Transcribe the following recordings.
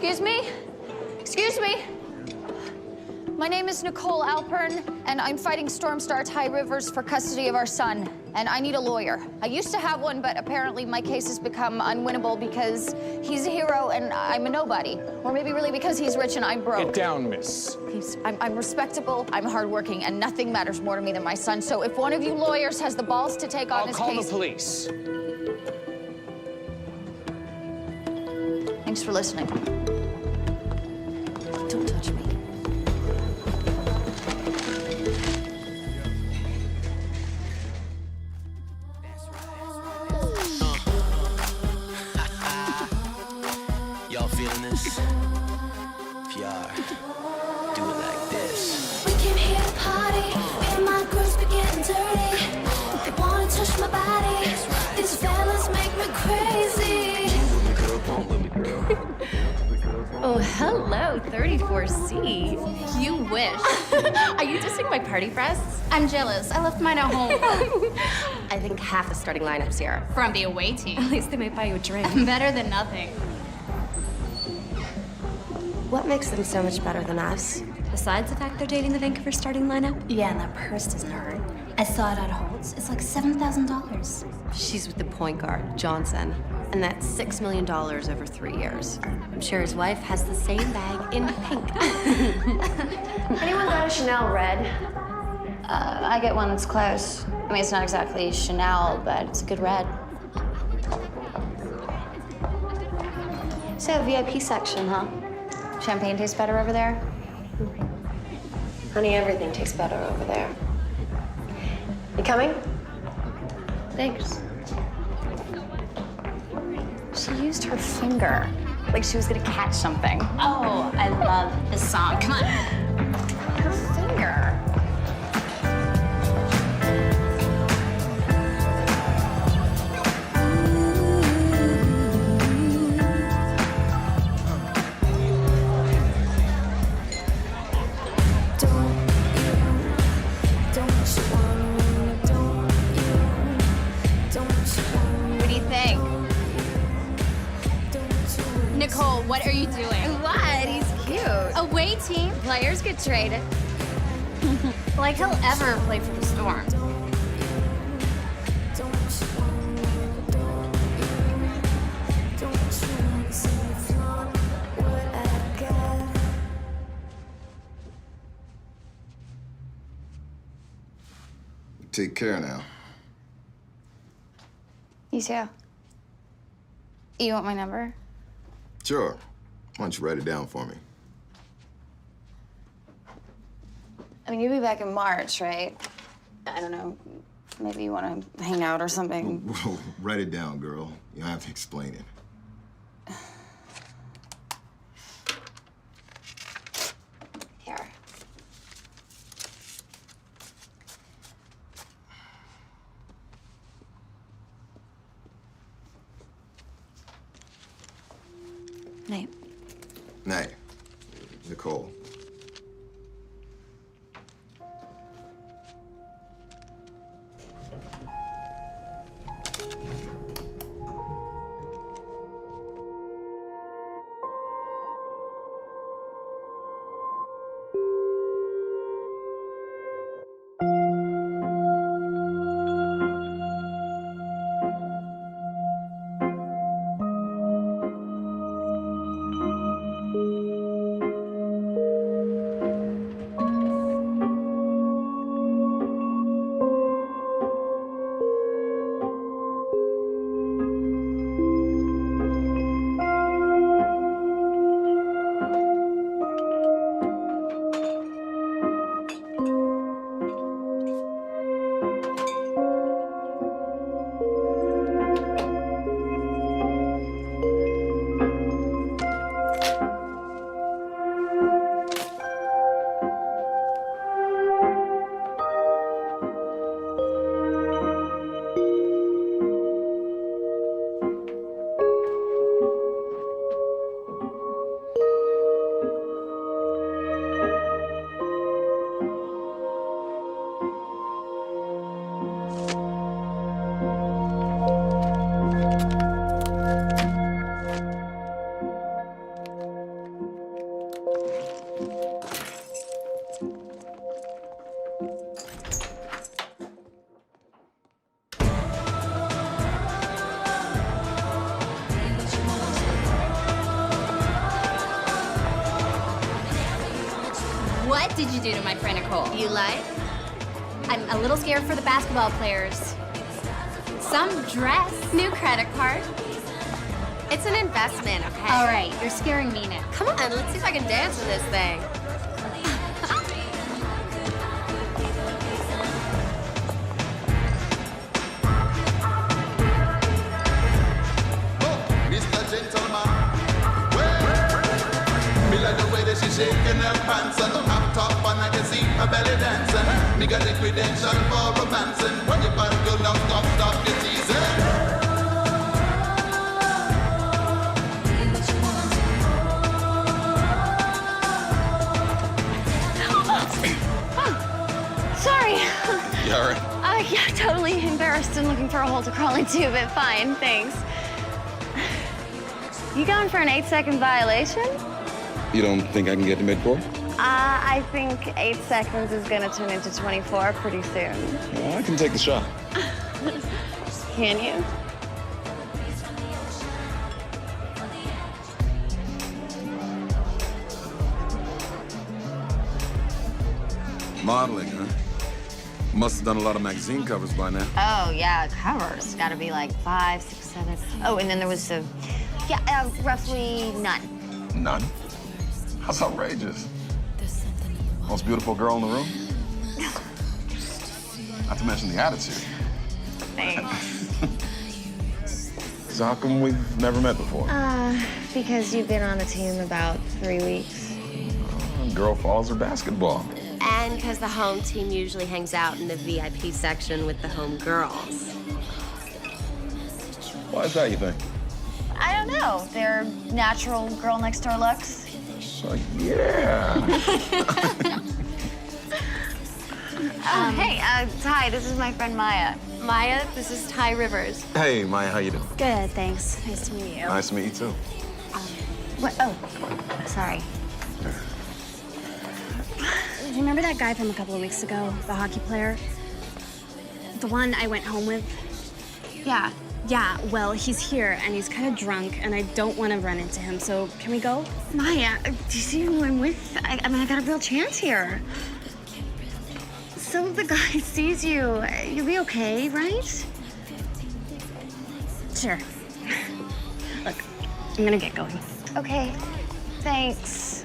Excuse me? Excuse me? My name is Nicole Alpern, and I'm fighting Stormstar Thai Rivers for custody of our son, and I need a lawyer. I used to have one, but apparently my case has become unwinnable because he's a hero and I'm a nobody. Or maybe really because he's rich and I'm broke. Get down, miss. Please, I'm respectable, I'm hardworking, and nothing matters more to me than my son. So if one of you lawyers has the balls to take on this case... I'll call the police. Thanks for listening. Don't touch me. Y'all feeling this? If y'all do it like this. We came here to party, and my girls be getting dirty. They wanna touch my body. These fellas make me crazy. Oh, hello, 34C. You wish. Are you dissing my party breasts? I'm jealous. I left mine at home. I think half the starting lineup's here. From the away team. At least they might buy you a drink. Better than nothing. What makes them so much better than us? Besides the fact they're dating the Vancouver starting lineup? Yeah, and that purse doesn't hurt. I saw it at Holt's. It's like $7,000. She's with the point guard, Johnson. And that's $6 million over 3 years. I'm sure his wife has the same bag in pink. Anyone got a Chanel red? I get one that's close. I mean, it's not exactly Chanel, but it's a good red. So, VIP section, huh? Champagne tastes better over there? Honey, everything tastes better over there. You coming? Thanks. She used her finger, like she was gonna catch something. Oh, I love this song. Come on. Her finger. What do you think? Nicole, what are you doing? What? He's cute. Away team? Players get traded. Like he'll ever play for the Storm. Take care now. You too. You want my number? Sure. Why don't you write it down for me? I mean, you'll be back in March, right? I don't know. Maybe you want to hang out or something. Write it down, girl. You don't have to explain it. Here. Night. Night. Nicole. What did you do to my friend Nicole? You like? I'm a little scared for the basketball players. Some dress. New credit card. It's an investment, okay? All right, you're scaring me now. Come on, let's see if I can dance with this thing. Mr. Gentleman, me like the way that she's shaking her pants and don't have top and I can see her belly dancing. Me got the credential for romancing. When you bad girl now stop your teasing. Sorry. You all right? Yeah, totally embarrassed and looking for a hole to crawl into, but fine, thanks. You going for an 8-second violation? You don't think I can get to midcourt? I think 8 seconds is gonna turn into 24 pretty soon. Well, I can take the shot. Can you? Modeling, huh? Must have done a lot of magazine covers by now. Oh, yeah, covers. Gotta be like 5, 6, 7. Oh, and then there was roughly none. None? That's outrageous. Most beautiful girl in the room? Not to mention the attitude. Thanks. So how come we've never met before? Because you've been on the team about 3 weeks. Girl follows her basketball. And because the home team usually hangs out in the VIP section with the home girls. Why is that, you think? I don't know. They're natural girl next door looks. Yeah. Hey, hi, this is my friend Maya. Maya, this is Ty Rivers. Hey, Maya, how you doing? Good, thanks. Nice to meet you. Nice to meet you, too. What? Oh, sorry. Do you remember that guy from a couple of weeks ago, the hockey player? The one I went home with? Yeah, well, he's here and he's kind of drunk and I don't want to run into him, so can we go? Maya, do you see who I'm with? I mean, I got a real chance here. So if the guy sees you, you'll be okay, right? Sure. Look, I'm gonna get going. Okay, thanks.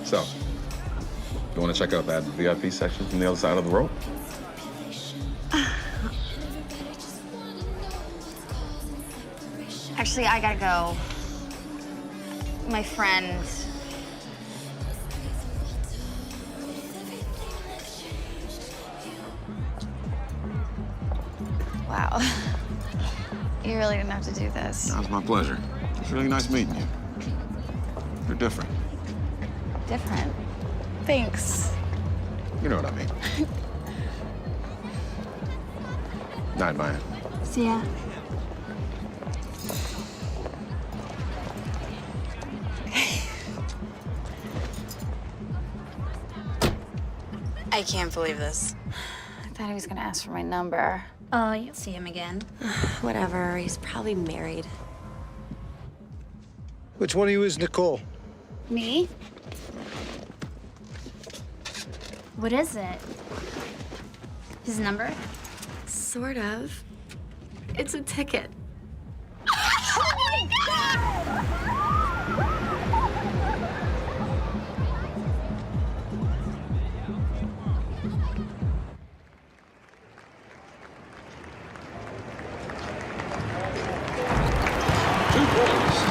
So, you want to check out that VIP section from the other side of the road? Actually, I gotta go. My friend. Wow. You really didn't have to do this. No, it's my pleasure. It's really nice meeting you. You're different. Different. Thanks. You know what I mean. Night, Maya. See ya. I can't believe this. I thought he was gonna ask for my number. Oh, you'll see him again. Whatever, he's probably married. Which one of you is Nicole? Me? What is it? His number? Sort of. It's a ticket. Oh my God!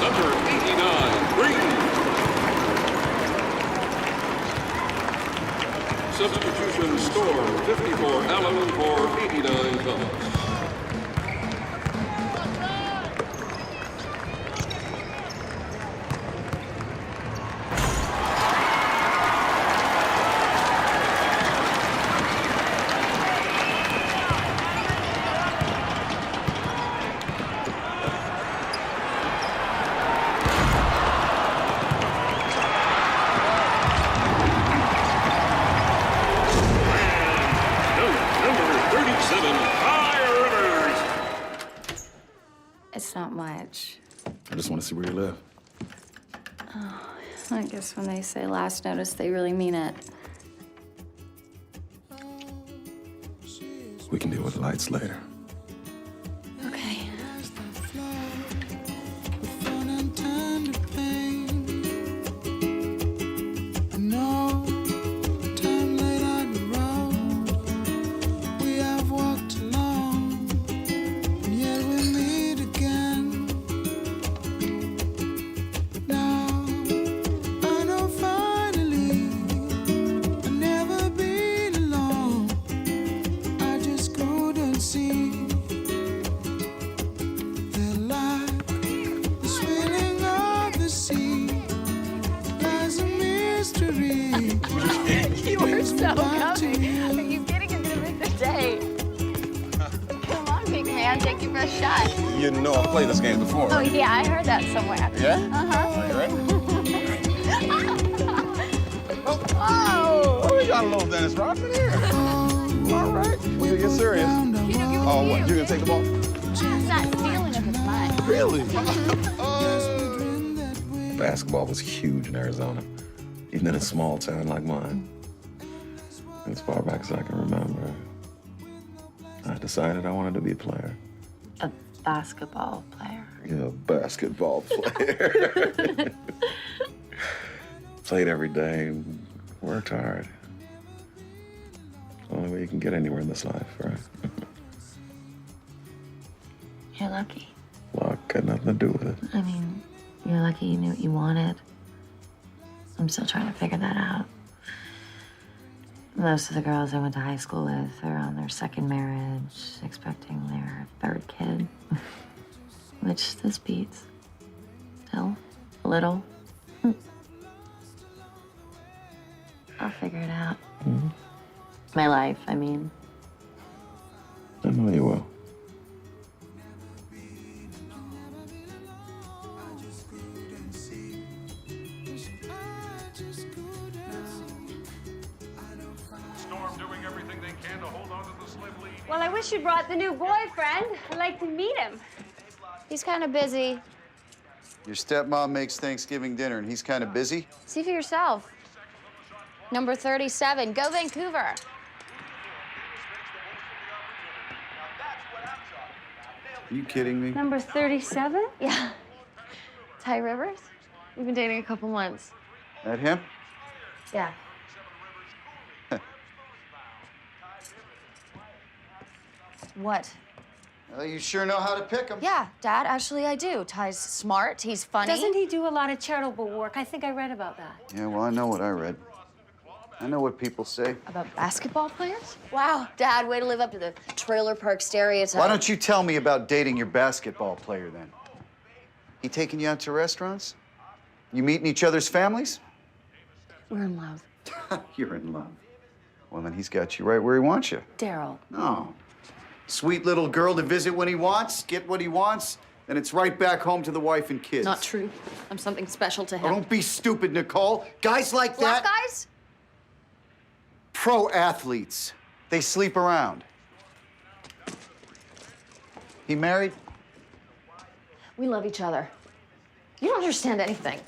Number 89, Green. Substitution Storm, 54, Allen for 89 Cubs. Number 37, Tyra much. I just want to see where you live. I guess when they say last notice, they really mean it. We can deal with the lights later. Okay. You were so coming. Are you kidding? It's gonna make the day. Come on, big man. Take your best shot. You know I've played this game before, Oh, right? yeah, I heard that somewhere. Yeah? Uh-huh. Are you ready? Oh! Oh, we got a little Dennis Rodman here. All right. We'll get serious. Oh, what? You gonna take the ball? It's not stealing if it's mine. Really? Basketball was huge in Arizona, even in a small town like mine. As far back as I can remember, I decided I wanted to be a player. A basketball player. Yeah, a basketball player. Played every day, worked hard. The only way you can get anywhere in this life, right? You're lucky. Luck had nothing to do with it. I mean, you're lucky you knew what you wanted. I'm still trying to figure that out. Most of the girls I went to high school with are on their second marriage, expecting their third kid. Which this beats. Still, a little. I'll figure it out. Mm-hmm. My life, I mean. I know you will. Well, I wish you'd brought the new boyfriend. I'd like to meet him. He's kind of busy. Your stepmom makes Thanksgiving dinner, and he's kind of busy? See for yourself. Number 37, go Vancouver. Are you kidding me? Number 37? Yeah. Ty Rivers? We've been dating a couple months. That him? Yeah. What? Well, you sure know how to pick him. Yeah, Dad, actually I do. Ty's smart, he's funny. Doesn't he do a lot of charitable work? I think I read about that. Yeah, well, I know what I read. I know what people say. About basketball players? Wow, Dad, way to live up to the trailer park stereotype. Why don't you tell me about dating your basketball player, then? He taking you out to restaurants? You meeting each other's families? We're in love. You're in love. Well, then he's got you right where he wants you. Daryl. No. Sweet little girl to visit when he wants, get what he wants, then it's right back home to the wife and kids. Not true. I'm something special to him. Oh, don't be stupid, Nicole. Guys like Black that... guys? Pro athletes. They sleep around. He married? We love each other. You don't understand anything.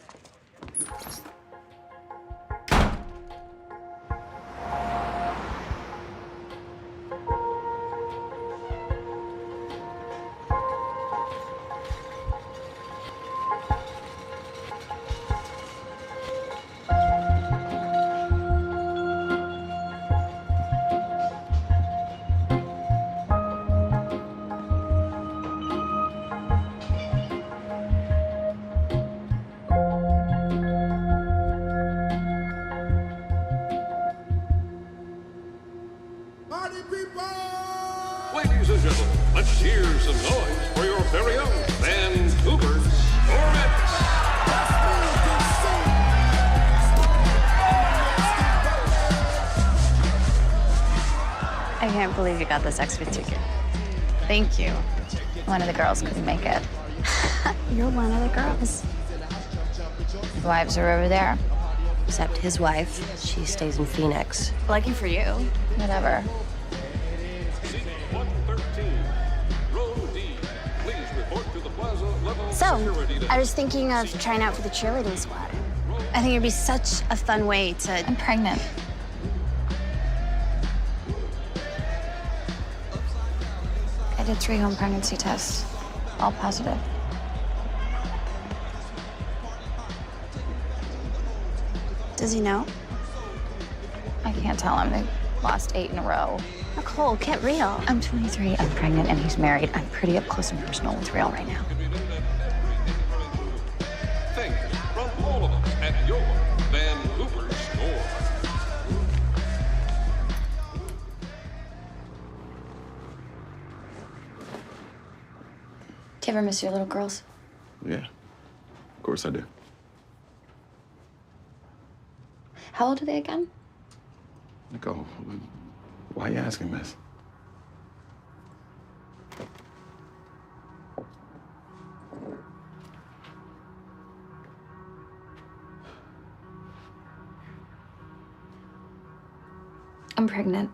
Ladies and gentlemen, let's hear some noise for your very own Vancouver Stormettes. I can't believe you got this extra ticket. Thank you. One of the girls couldn't make it. You're one of the girls. The wives are over there. Except his wife, she stays in Phoenix. Lucky for you. Whatever. Seat 113, row D. Please report to the plaza level. So, I was thinking of trying out for the cheerleading squad. I think it'd be such a fun way to... I'm pregnant. I did 3 home pregnancy tests, all positive. Does he know? I can't tell him. They lost 8 in a row. Nicole, get real. I'm 23, I'm pregnant, and he's married. I'm pretty up close and personal with Real right now. Thank you from all of us at your Vancouver store. Do you ever miss your little girls? Yeah, of course I do. How old are they again? Nicole, why are you asking this? I'm pregnant.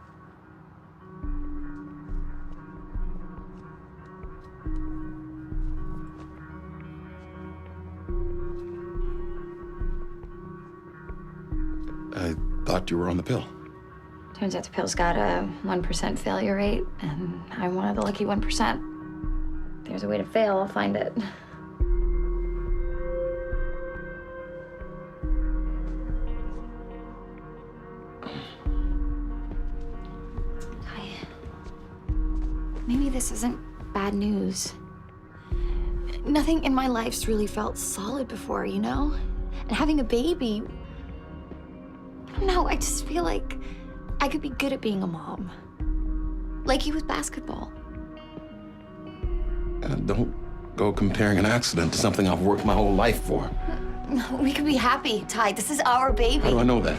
I thought you were on the pill. Turns out the pill's got a 1% failure rate, and I'm one of the lucky 1%. If there's a way to fail, I'll find it. Maybe this isn't bad news. Nothing in my life's really felt solid before, you know? And having a baby, I don't know, I just feel like I could be good at being a mom. Like you with basketball. Don't go comparing an accident to something I've worked my whole life for. We could be happy, Ty. This is our baby. How do I know that?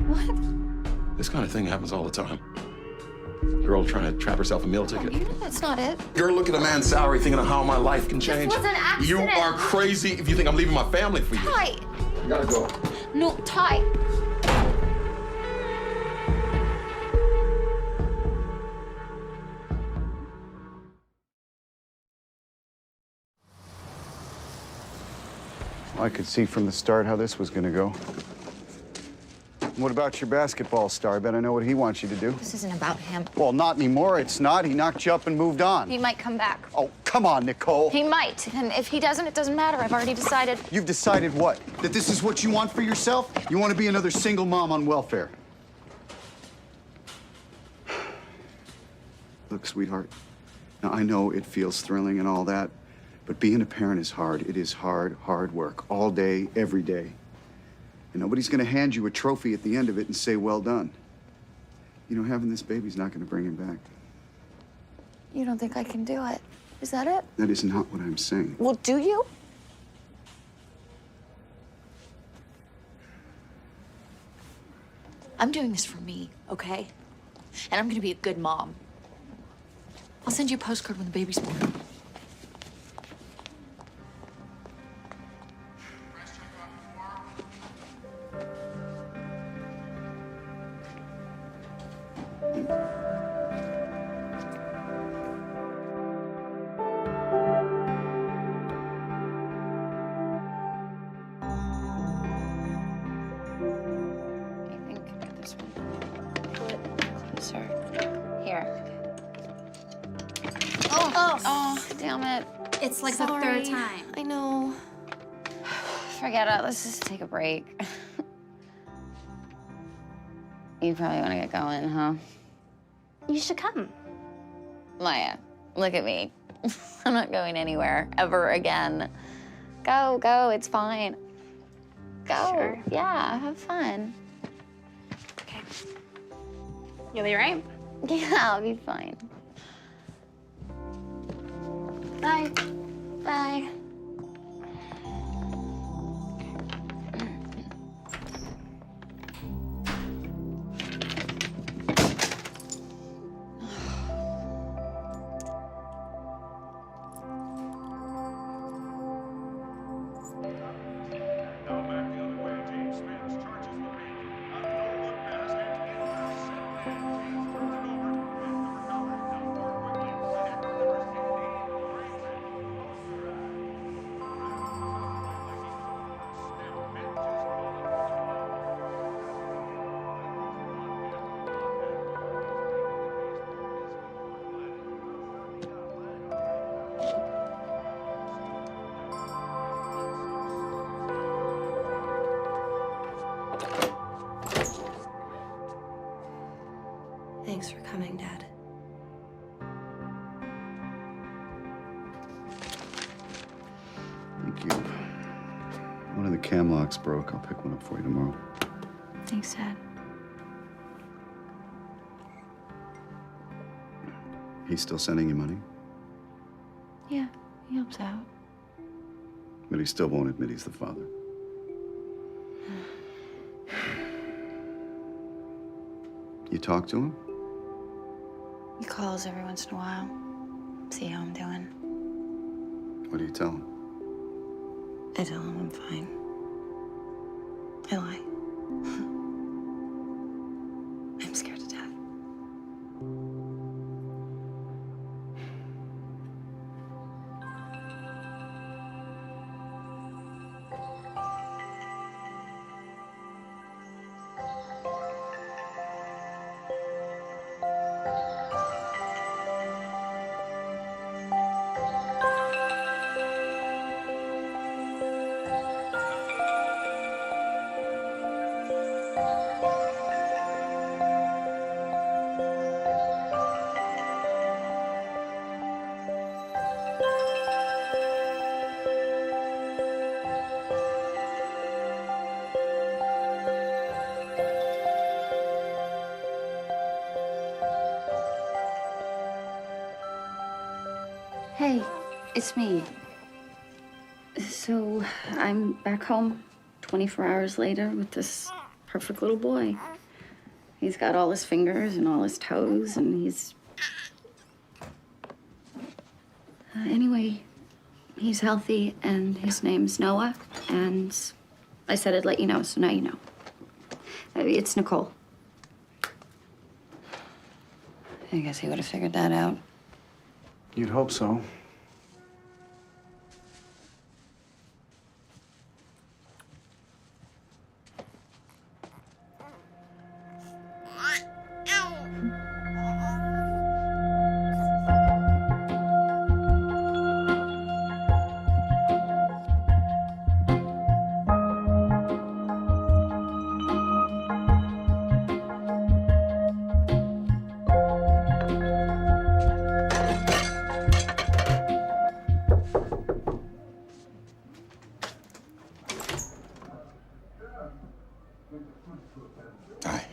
What? This kind of thing happens all the time. Girl trying to trap herself a meal ticket. You know that's not it. Girl look at a man's salary thinking of how my life can change. This was an accident. You are crazy if you think I'm leaving my family for you. Ty! You gotta go. No, Ty. Well, I could see from the start how this was gonna go. What about your basketball star? I bet I know what he wants you to do. This isn't about him. Well, not anymore. It's not. He knocked you up and moved on. He might come back. Oh, come on, Nicole. He might. And if he doesn't, it doesn't matter. I've already decided. You've decided what? That this is what you want for yourself? You want to be another single mom on welfare? Look, sweetheart, now I know it feels thrilling and all that, but being a parent is hard. It is hard, hard work, all day, every day. And nobody's gonna hand you a trophy at the end of it and say, well done. You know, having this baby's not gonna bring him back. You don't think I can do it? Is that it? That is not what I'm saying. Well, do you? I'm doing this for me, okay? And I'm gonna be a good mom. I'll send you a postcard when the baby's born. Oh, damn it. It's like Sorry. the third time. I know. Forget it. Let's just take a break. You probably want to get going, huh? You should come. Maya, look at me. I'm not going anywhere ever again. Go, go. It's fine. Go. Sure. Yeah, have fun. Okay. You'll be right. Yeah, I'll be fine. Bye. Bye. Cube. One of the cam locks broke. I'll pick one up for you tomorrow. Thanks, Dad. He's still sending you money, Yeah, he helps out. but he still won't admit he's the father. You talk to him? He calls every once in a while, see how I'm doing. What do you tell him? I tell him I'm fine. I lie. I'm scared to death. Hey, it's me. So I'm back home 24 hours later with this perfect little boy. He's got all his fingers and all his toes, and he's... anyway, he's healthy, and his name's Noah, and I said I'd let you know, so now you know. It's Nicole. I guess he would have figured that out. You'd hope so. Hi.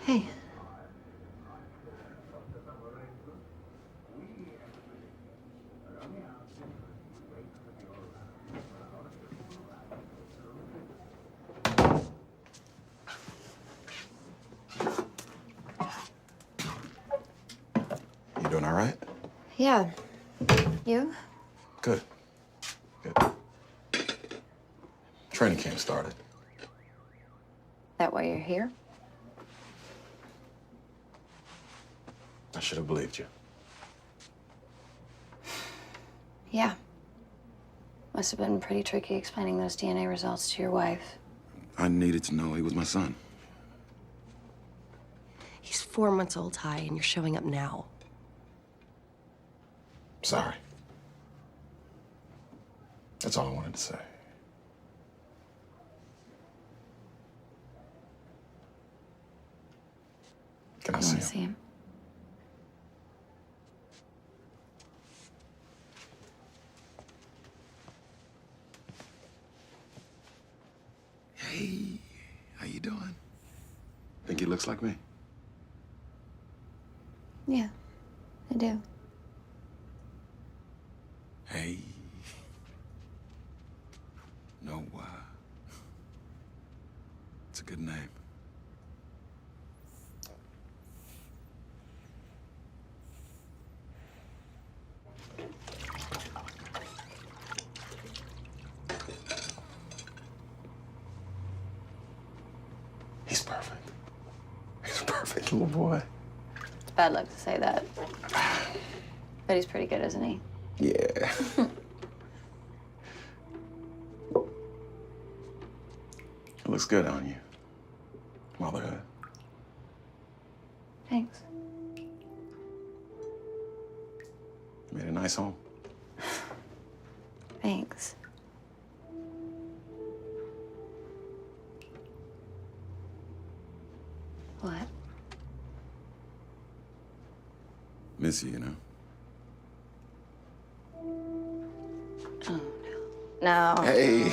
Hey. You doing all right? Yeah. You? Good. Good. Training camp started. That why you're here? I should have believed you. Yeah. Must have been pretty tricky explaining those DNA results to your wife. I needed to know he was my son. He's 4 months old, Ty, and you're showing up now. Sorry. That's all I wanted to say. Can I You see want him? to see him? Hey, how you doing? Think he looks like me? Yeah, I do. Hey. No, it's a good name. He's perfect. He's a perfect little boy. It's bad luck to say that. But he's pretty good, isn't he? Yeah. It looks good on you. Motherhood. Thanks. You made a nice home. Thanks. What? Miss you, you know. Oh, no. No. Hey,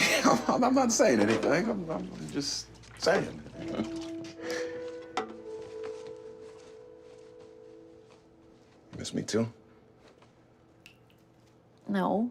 I'm not saying anything. I'm just saying. You miss me too? No.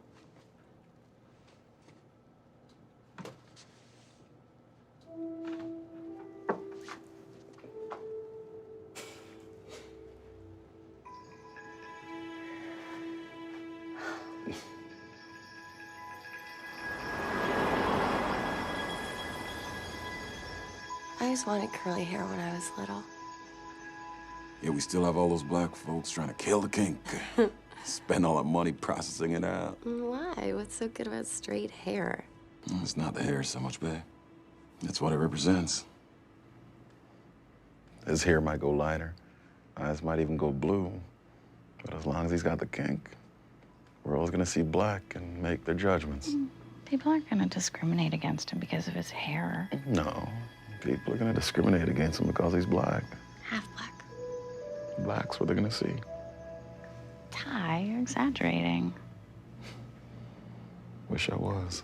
I always wanted curly hair when I was little. Yeah, we still have all those black folks trying to kill the kink. Spend all our money processing it out. Why? What's so good about straight hair? It's not the hair so much, babe. It's what it represents. His hair might go lighter. Eyes might even go blue. But as long as he's got the kink, we're always gonna see black and make their judgments. People aren't gonna discriminate against him because of his hair. No. People are gonna discriminate against him because he's black. Half black. Black's what they're gonna see. Ty, you're exaggerating. Wish I was.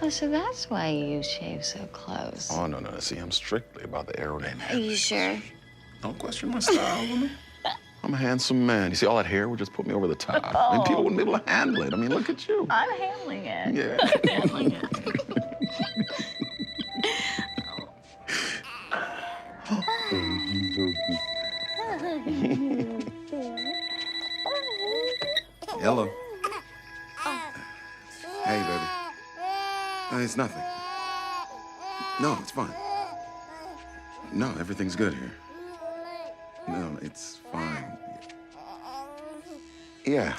Oh, so that's why you shave so close. Oh, no. See, I'm strictly about the aerodynamics. Are you sure? Don't question my style, woman. I'm a handsome man. You see, all that hair would just put me over the top. I mean, people wouldn't be able to handle it. I mean, look at you. I'm handling it. Yeah. I'm handling it. Hello. Hey, baby. It's nothing. No, it's fine. No, everything's good here. No, it's fine. Yeah.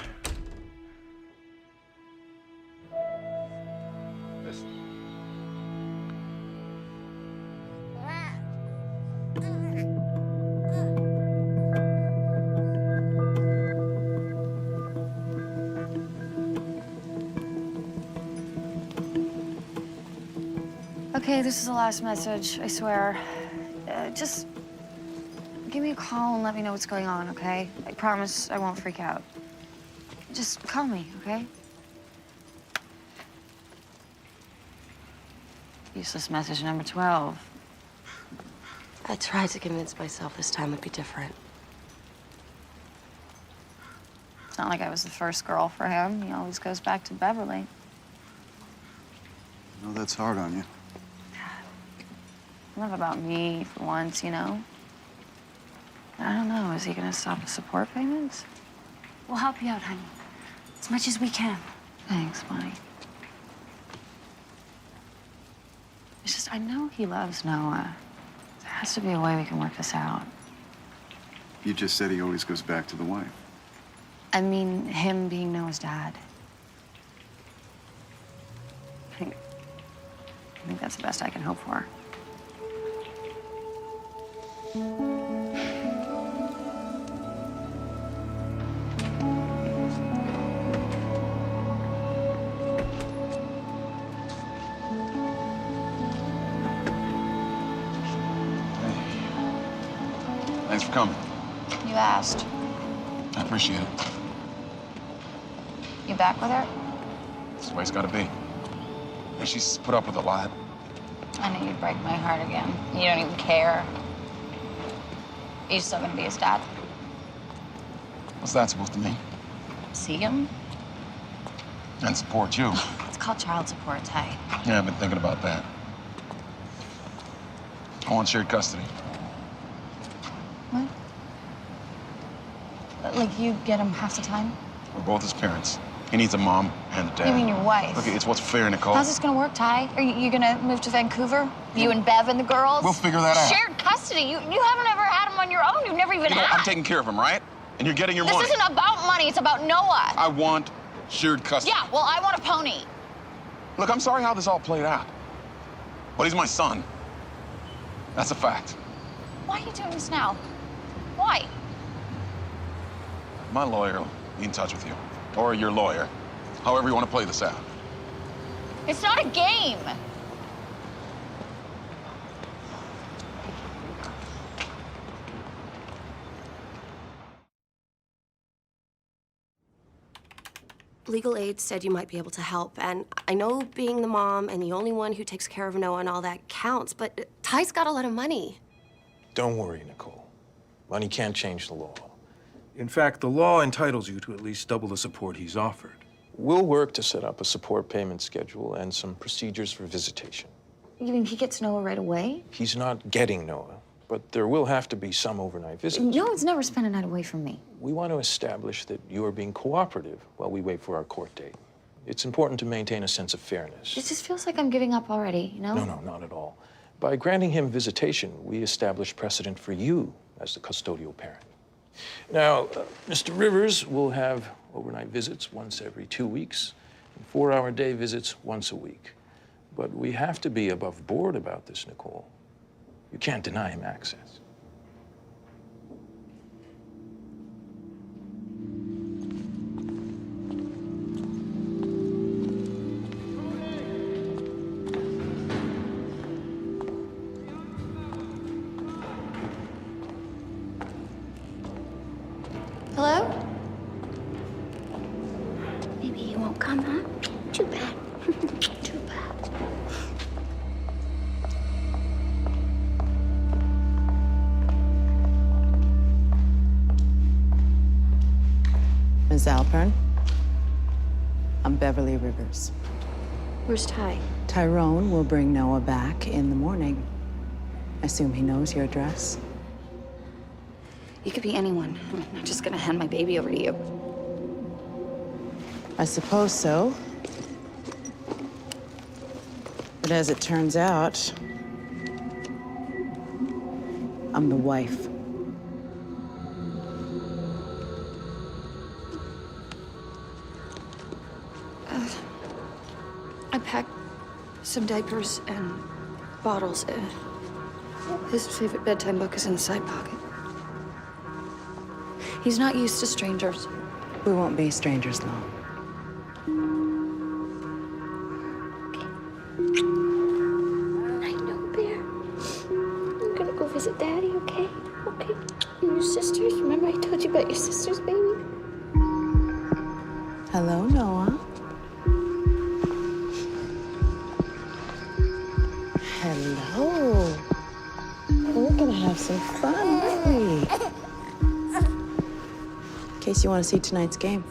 Listen. Okay, this is the last message, I swear. Just give me a call and let me know what's going on, okay? I promise I won't freak out. Just call me, okay? Useless message number 12. I tried to convince myself this time would be different. It's not like I was the first girl for him. He always goes back to Beverly. No, that's hard on you. Enough about me for once, you know? I don't know. Is he gonna stop the support payments? We'll help you out, honey. As much as we can. Thanks, Bonnie. It's just, I know he loves Noah. There has to be a way we can work this out. You just said he always goes back to the wife. I mean, him being Noah's dad. I think that's the best I can hope for. Thanks for coming. You asked. I appreciate it. You back with her? That's the way it's gotta be. And she's put up with a lot. I knew you'd break my heart again. You don't even care. Are you still gonna be his dad? What's that supposed to mean? See him? And support you. It's called child support, Ty. Yeah, I've been thinking about that. I want shared custody. What? Like you get him half the time? We're both his parents. He needs a mom and a dad. You mean your wife? Look, it's what's fair, Nicole. How's this gonna work, Ty? Are you gonna move to Vancouver? You and Bev and the girls? We'll figure that out. Shared custody. You haven't ever had him on your own. You've never even You know, asked. I'm taking care of him, right? And you're getting your This money. isn't about money. It's about Noah. I want shared custody. Yeah, well, I want a pony. Look, I'm sorry how this all played out. But he's my son. That's a fact. Why are you doing this now? Why? My lawyer will be in touch with you. Or your lawyer. However you want to play this out. It's not a game. legal aid said you might be able to help, and I know being the mom and the only one who takes care of Noah and all that counts, but Ty's got a lot of money. Don't worry, Nicole. Money can't change the law. In fact, the law entitles you to at least double the support he's offered. We'll work to set up a support payment schedule and some procedures for visitation. You mean he gets Noah right away? He's not getting Noah, but there will have to be some overnight visits. Noah's never spent a night away from me. We want to establish that you are being cooperative while we wait for our court date. It's important to maintain a sense of fairness. It just feels like I'm giving up already, you know? No, not at all. By granting him visitation, we establish precedent for you as the custodial parent. Now, Mr. Rivers will have overnight visits once every 2 weeks and 4-hour day visits once a week. But we have to be above board about this, Nicole. You can't deny him access. Hello? Maybe he won't come, huh? Too bad. Too bad. Ms. Alpern, I'm Beverly Rivers. Where's Ty? Tyrone will bring Noah back in the morning. I assume he knows your address. You could be anyone. I'm not just gonna hand my baby over to you. I suppose so. But as it turns out, I'm the wife. I packed some diapers and bottles. His favorite bedtime book is in the side pocket. He's not used to strangers. We won't be strangers long. Night, no bear. I'm gonna go visit Daddy, okay? Okay. And your sisters. Remember I told you about your sisters, baby? Hello, Noah. Hello. We're gonna have some fun, aren't we? In case you want to see tonight's game.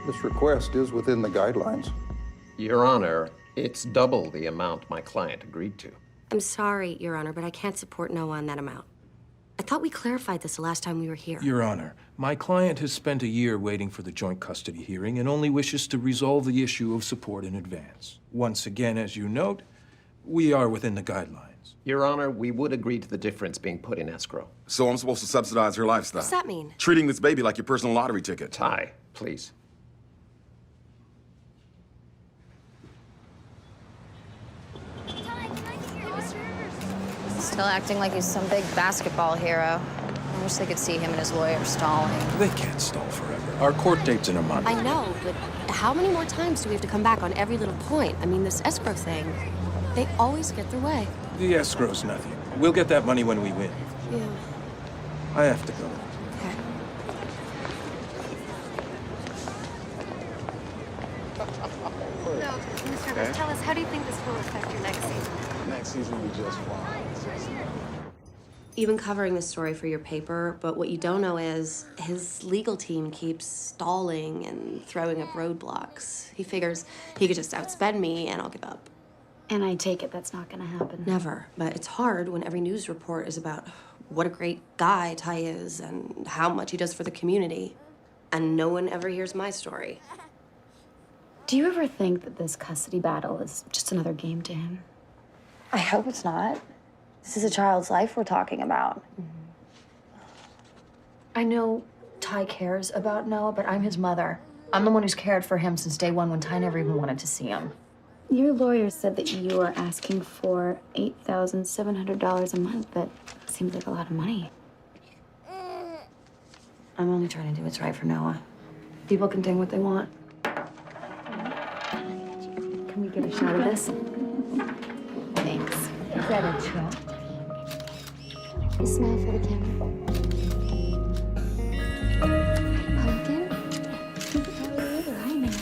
This request is within the guidelines. Your Honor, it's double the amount my client agreed to. I'm sorry, Your Honor, but I can't support Noah on that amount. I thought we clarified this the last time we were here. Your Honor, my client has spent a year waiting for the joint custody hearing and only wishes to resolve the issue of support in advance. Once again, as you note, we are within the guidelines. Your Honor, we would agree to the difference being put in escrow. So I'm supposed to subsidize her lifestyle? What's that mean? Treating this baby like your personal lottery ticket. Ty, please. Still acting like he's some big basketball hero. I wish they could see him and his lawyer stalling. They can't stall forever. Our court date's in a month. I know, but how many more times do we have to come back on every little point? I mean, this escrow thing, they always get their way. The escrow's nothing. We'll get that money when we win. Yeah. I have to go. Okay. So, Mr. Rivers, tell us, how do you think this will affect your next season? Next season will be just fine. You've been covering this story for your paper, but what you don't know is his legal team keeps stalling and throwing up roadblocks. He figures he could just outspend me and I'll give up. And I take it that's not gonna happen. Never. But it's hard when every news report is about what a great guy Ty is and how much he does for the community. And no one ever hears my story. Do you ever think that this custody battle is just another game to him? I hope it's not. This is a child's life we're talking about. I know Ty cares about Noah, but I'm his mother. I'm the one who's cared for him since day one when Ty never even wanted to see him. Your lawyer said that you are asking for $8,700 a month. That seems like a lot of money. I'm only trying to do what's right for Noah. People can think what they want. Can we get a shot of this? Thanks. Is that a trap? You smile for the camera. Pumpkin? I know.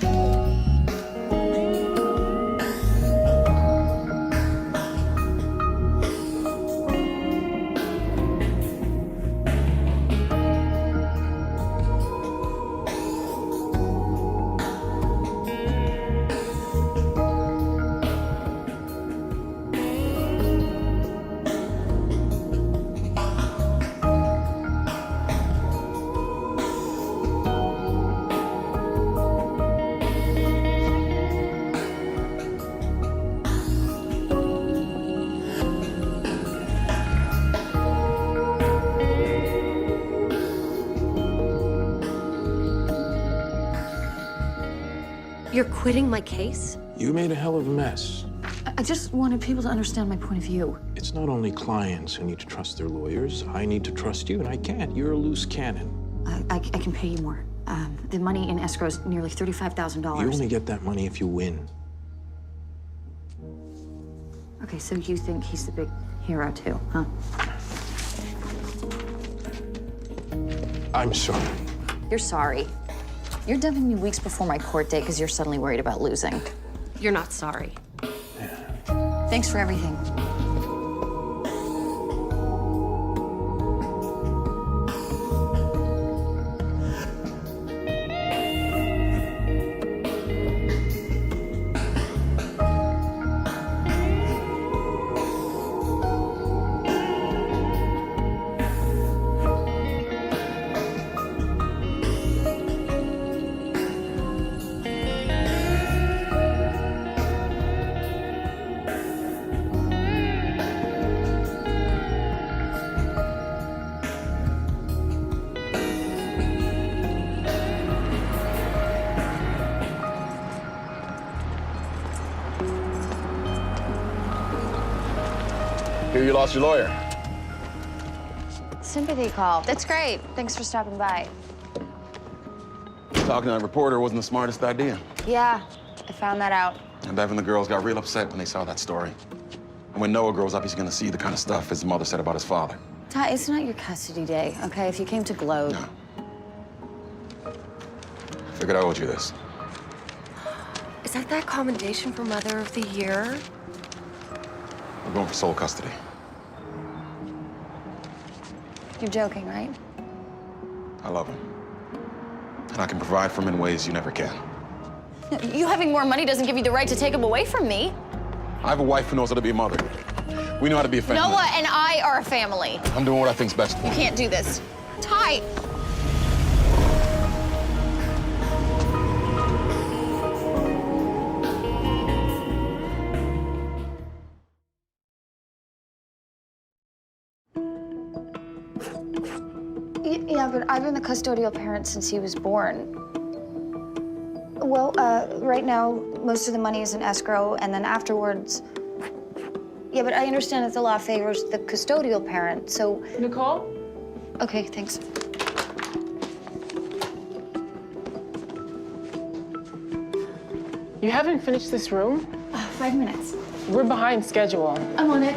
You're quitting my case? You made a hell of a mess. I just wanted people to understand my point of view. It's not only clients who need to trust their lawyers. I need to trust you, and I can't. You're a loose cannon. I can pay you more. The money in escrow is nearly $35,000. You only get that money if you win. Okay, so you think he's the big hero too, huh? I'm sorry. You're sorry. You're dumping me weeks before my court date because you're suddenly worried about losing. You're not sorry. Thanks for everything. Hear you lost your lawyer. Sympathy call. That's great. Thanks for stopping by. Talking to that reporter wasn't the smartest idea. Yeah, I found that out. And Bev and the girls got real upset when they saw that story. And when Noah grows up, he's gonna see the kind of stuff his mother said about his father. Ty, it's not your custody day, okay? If you came to gloat. No. Figured I owed you this. Is that commendation for Mother of the Year? We're going for sole custody. You're joking, right? I love him. And I can provide for him in ways you never can. You having more money doesn't give you the right to take him away from me. I have a wife who knows how to be a mother. We know how to be a family. Noah and I are a family. I'm doing what I think's best for You him. can't do this. Ty! Yeah, but I've been the custodial parent since he was born. Well, right now, most of the money is in escrow, and then afterwards... Yeah, but I understand that the law favors the custodial parent, so... Nicole? Okay, thanks. You haven't finished this room? 5 minutes. We're behind schedule. I'm on it.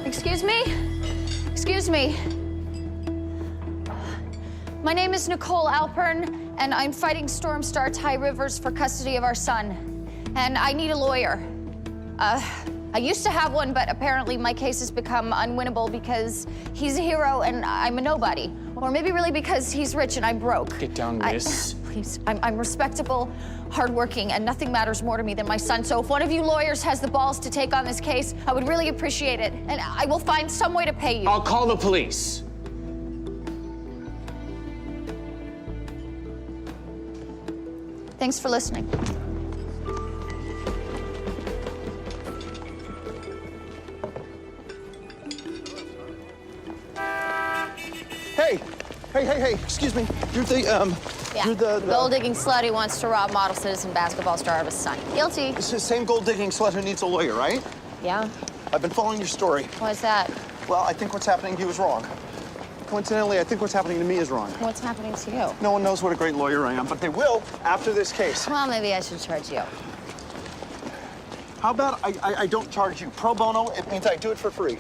Excuse me? Excuse me. My name is Nicole Alpern, and I'm fighting Stormstar Ty Rivers for custody of our son. And I need a lawyer. I used to have one, but apparently my case has become unwinnable because he's a hero and I'm a nobody. Or maybe really because he's rich and I'm broke. Get down, miss. Please, I'm respectable, hardworking, and nothing matters more to me than my son. So if one of you lawyers has the balls to take on this case, I would really appreciate it. And I will find some way to pay you. I'll call the police. Thanks for listening. Hey, excuse me. You're the, Yeah. You're the... Gold-digging slut who wants to rob model citizen basketball star of his son. Guilty. It's the same gold-digging slut who needs a lawyer, right? Yeah. I've been following your story. Why's that? Well, I think what's happening to you is wrong. Coincidentally, I think what's happening to me is wrong. What's happening to you? No one knows what a great lawyer I am, but they will after this case. Well, maybe I should charge you. How about I don't charge you? Pro bono, it means I do it for free.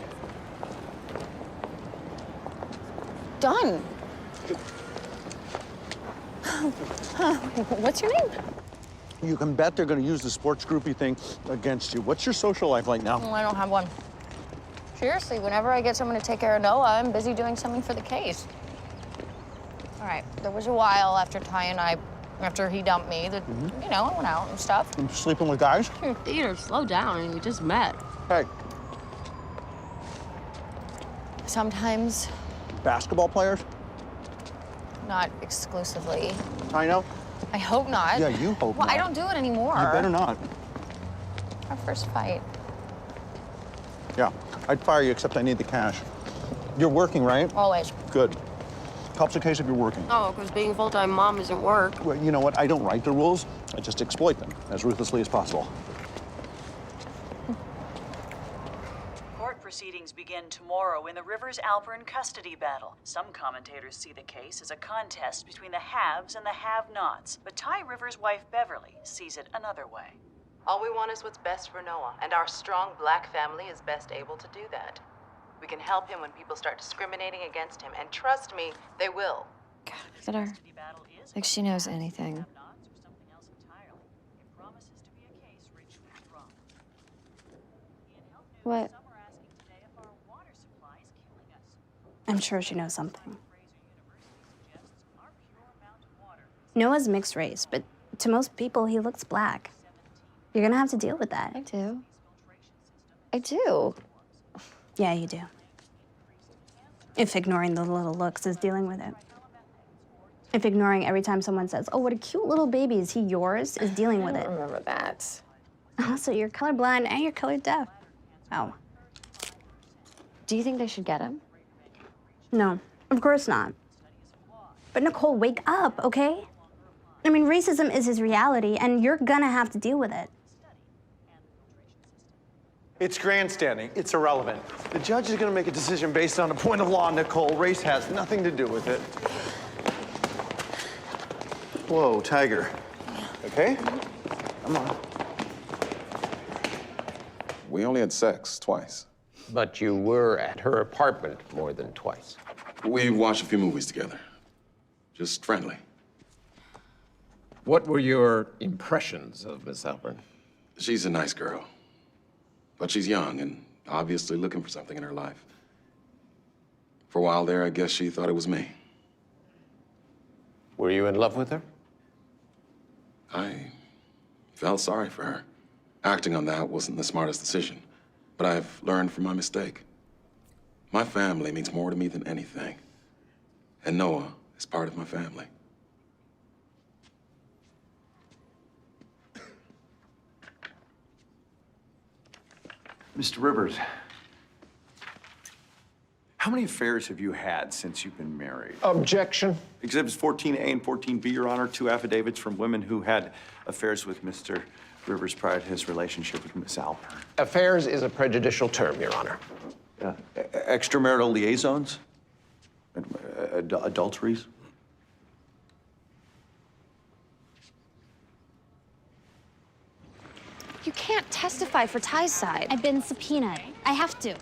Done. What's your name? You can bet they're going to use the sports groupie thing against you. What's your social life like now? I don't have one. Seriously, whenever I get someone to take care of Noah, I'm busy doing something for the case. All right, there was a while after Ty and I, after he dumped me, that, you know, I went out and stuff. You sleeping with guys? Theater, slow down. I mean, we just met. Hey, Sometimes, basketball players? not exclusively. I know. I hope not. Yeah, you hope Well, not. I don't do it anymore. You better not. Our first fight. Yeah, I'd fire you, except I need the cash. You're working, right? Always. Good. Helps the case if you're working. Oh, because being full-time mom isn't work. Well, you know what? I don't write the rules. I just exploit them as ruthlessly as possible. Court proceedings begin tomorrow in the Rivers-Alpern custody battle. Some commentators see the case as a contest between the haves and the have-nots, but Ty Rivers' wife Beverly sees it another way. All we want is what's best for Noah, and our strong black family is best able to do that. We can help him when people start discriminating against him, and trust me, they will. God, look at her. Like she knows anything. What? I'm sure she knows something. Noah's mixed race, but to most people, he looks black. You're gonna have to deal with that. I do. I do. Yeah, you do. If ignoring the little looks is dealing with it. If ignoring every time someone says, oh, what a cute little baby, is he yours, is dealing with I it. don't remember that. Also, you're colorblind and you're color deaf. Oh. Do you think they should get him? No, of course not. But Nicole, wake up, okay? I mean, racism is his reality, and you're gonna have to deal with it. It's grandstanding. It's irrelevant. The judge is going to make a decision based on a point of law, Nicole. Race has nothing to do with it. Whoa, Tiger. Okay? Come on. We only had sex twice. But you were at her apartment more than twice. We watched a few movies together. Just friendly. What were your impressions of Miss Alpern? She's a nice girl. But she's young and obviously looking for something in her life. For a while there, I guess she thought it was me. Were you in love with her? I felt sorry for her. Acting on that wasn't the smartest decision, but I've learned from my mistake. My family means more to me than anything, and Noah is part of my family. Mr. Rivers, how many affairs have you had since you've been married? Objection. Exhibits 14A and 14B, Your Honor, 2 affidavits from women who had affairs with Mr. Rivers prior to his relationship with Miss Alpern. Affairs is a prejudicial term, Your Honor. Extramarital liaisons? Adulteries? You can't testify for Ty's side. I've been subpoenaed. I have to.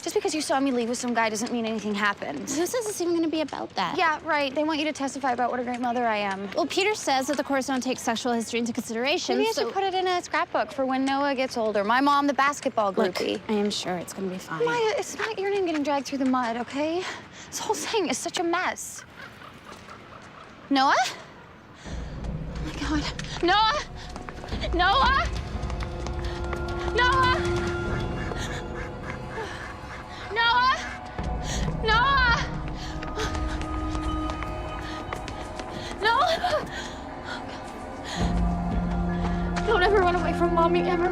Just because you saw me leave with some guy doesn't mean anything happened. Who says it's even gonna be about that? Yeah, right. They want you to testify about what a great mother I am. Well, Peter says that the courts don't take sexual history into consideration, Maybe I should put it in a scrapbook for when Noah gets older. My mom, the basketball groupie. Look, I am sure it's gonna be fine. Maya, it's not your name getting dragged through the mud, okay? This whole thing is such a mess. Noah? Oh my God. Noah! Noah! Noah! Noah! Noah! Noah! Don't ever run away from Mommy, ever.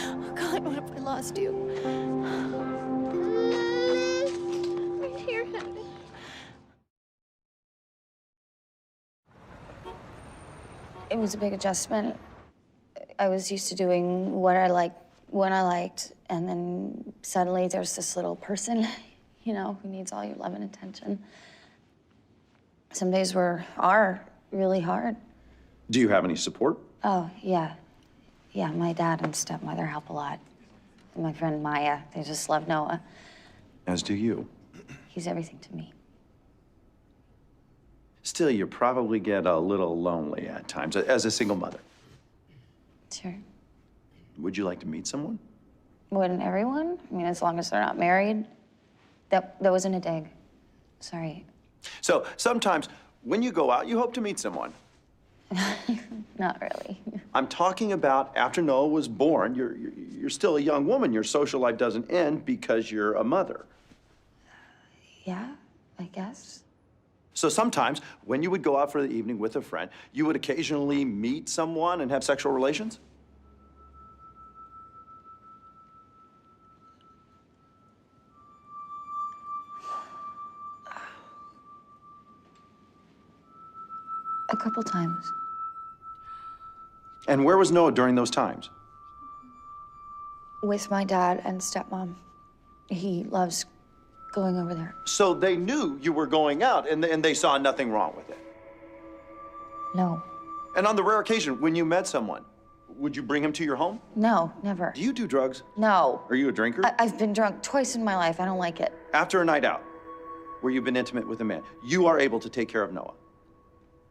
Oh God, what if I lost you? Right here, honey. It was a big adjustment. I was used to doing what I liked when I liked, and then suddenly there's this little person, you know, who needs all your love and attention. Some days are really hard. Do you have any support? Oh, yeah. Yeah, my dad and stepmother help a lot. And my friend Maya, they just love Noah. As do you. He's everything to me. Still, you probably get a little lonely at times as a single mother. Sure. Would you like to meet someone? Wouldn't everyone? I mean, as long as they're not married. That wasn't a dig. Sorry. So sometimes when you go out, you hope to meet someone. Not really. I'm talking about after Noah was born. You're still a young woman. Your social life doesn't end because you're a mother. Yeah, I guess. So sometimes when you would go out for the evening with a friend, you would occasionally meet someone and have sexual relations? A couple times. And where was Noah during those times? With my dad and stepmom. He loves going over there. So they knew you were going out and they saw nothing wrong with it? No. And on the rare occasion when you met someone, would you bring him to your home? No, never. Do you do drugs? No. Are you a drinker? I've been drunk twice in my life. I don't like it. After a night out, where you've been intimate with a man, you are able to take care of Noah.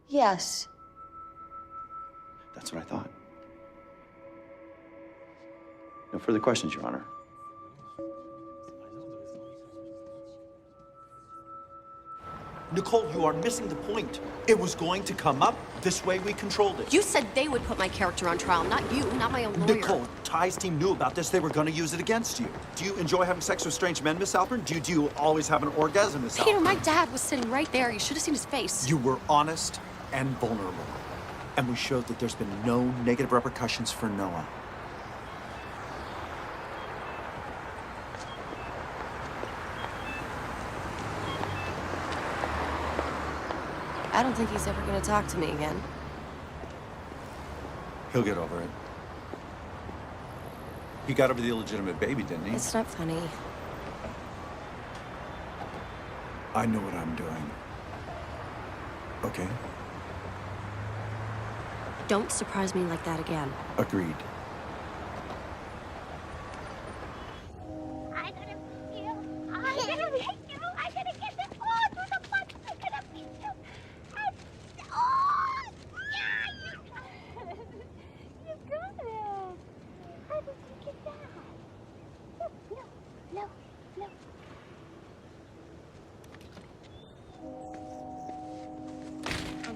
Yes. That's what I thought. No further questions, Your Honor. Nicole, you are missing the point. It was going to come up. This way we controlled it. You said they would put my character on trial, not you, not my own lawyer. Nicole, Ty's team knew about this. They were going to use it against you. Do you enjoy having sex with strange men, Miss Alpern? Do you always have an orgasm, Miss Alpern? Peter, my dad was sitting right there. You should have seen his face. You were honest and vulnerable. And we showed that there's been no negative repercussions for Noah. I don't think he's ever gonna talk to me again. He'll get over it. He got over the illegitimate baby, didn't he? It's not funny. I know what I'm doing. Okay? Don't surprise me like that again. Agreed.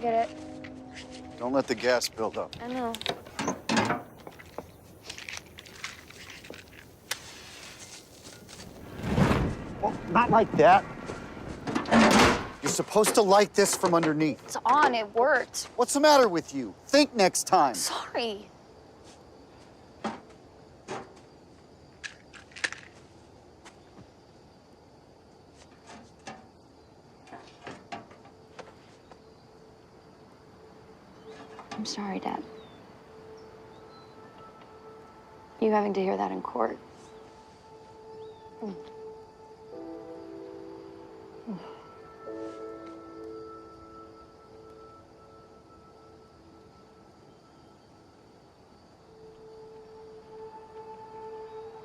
get it. Don't let the gas build up. I know. Well, not like that. You're supposed to light this from underneath. It's on, it worked. What's the matter with you? Think next time. Sorry. I'm sorry, Dad. You having to hear that in court.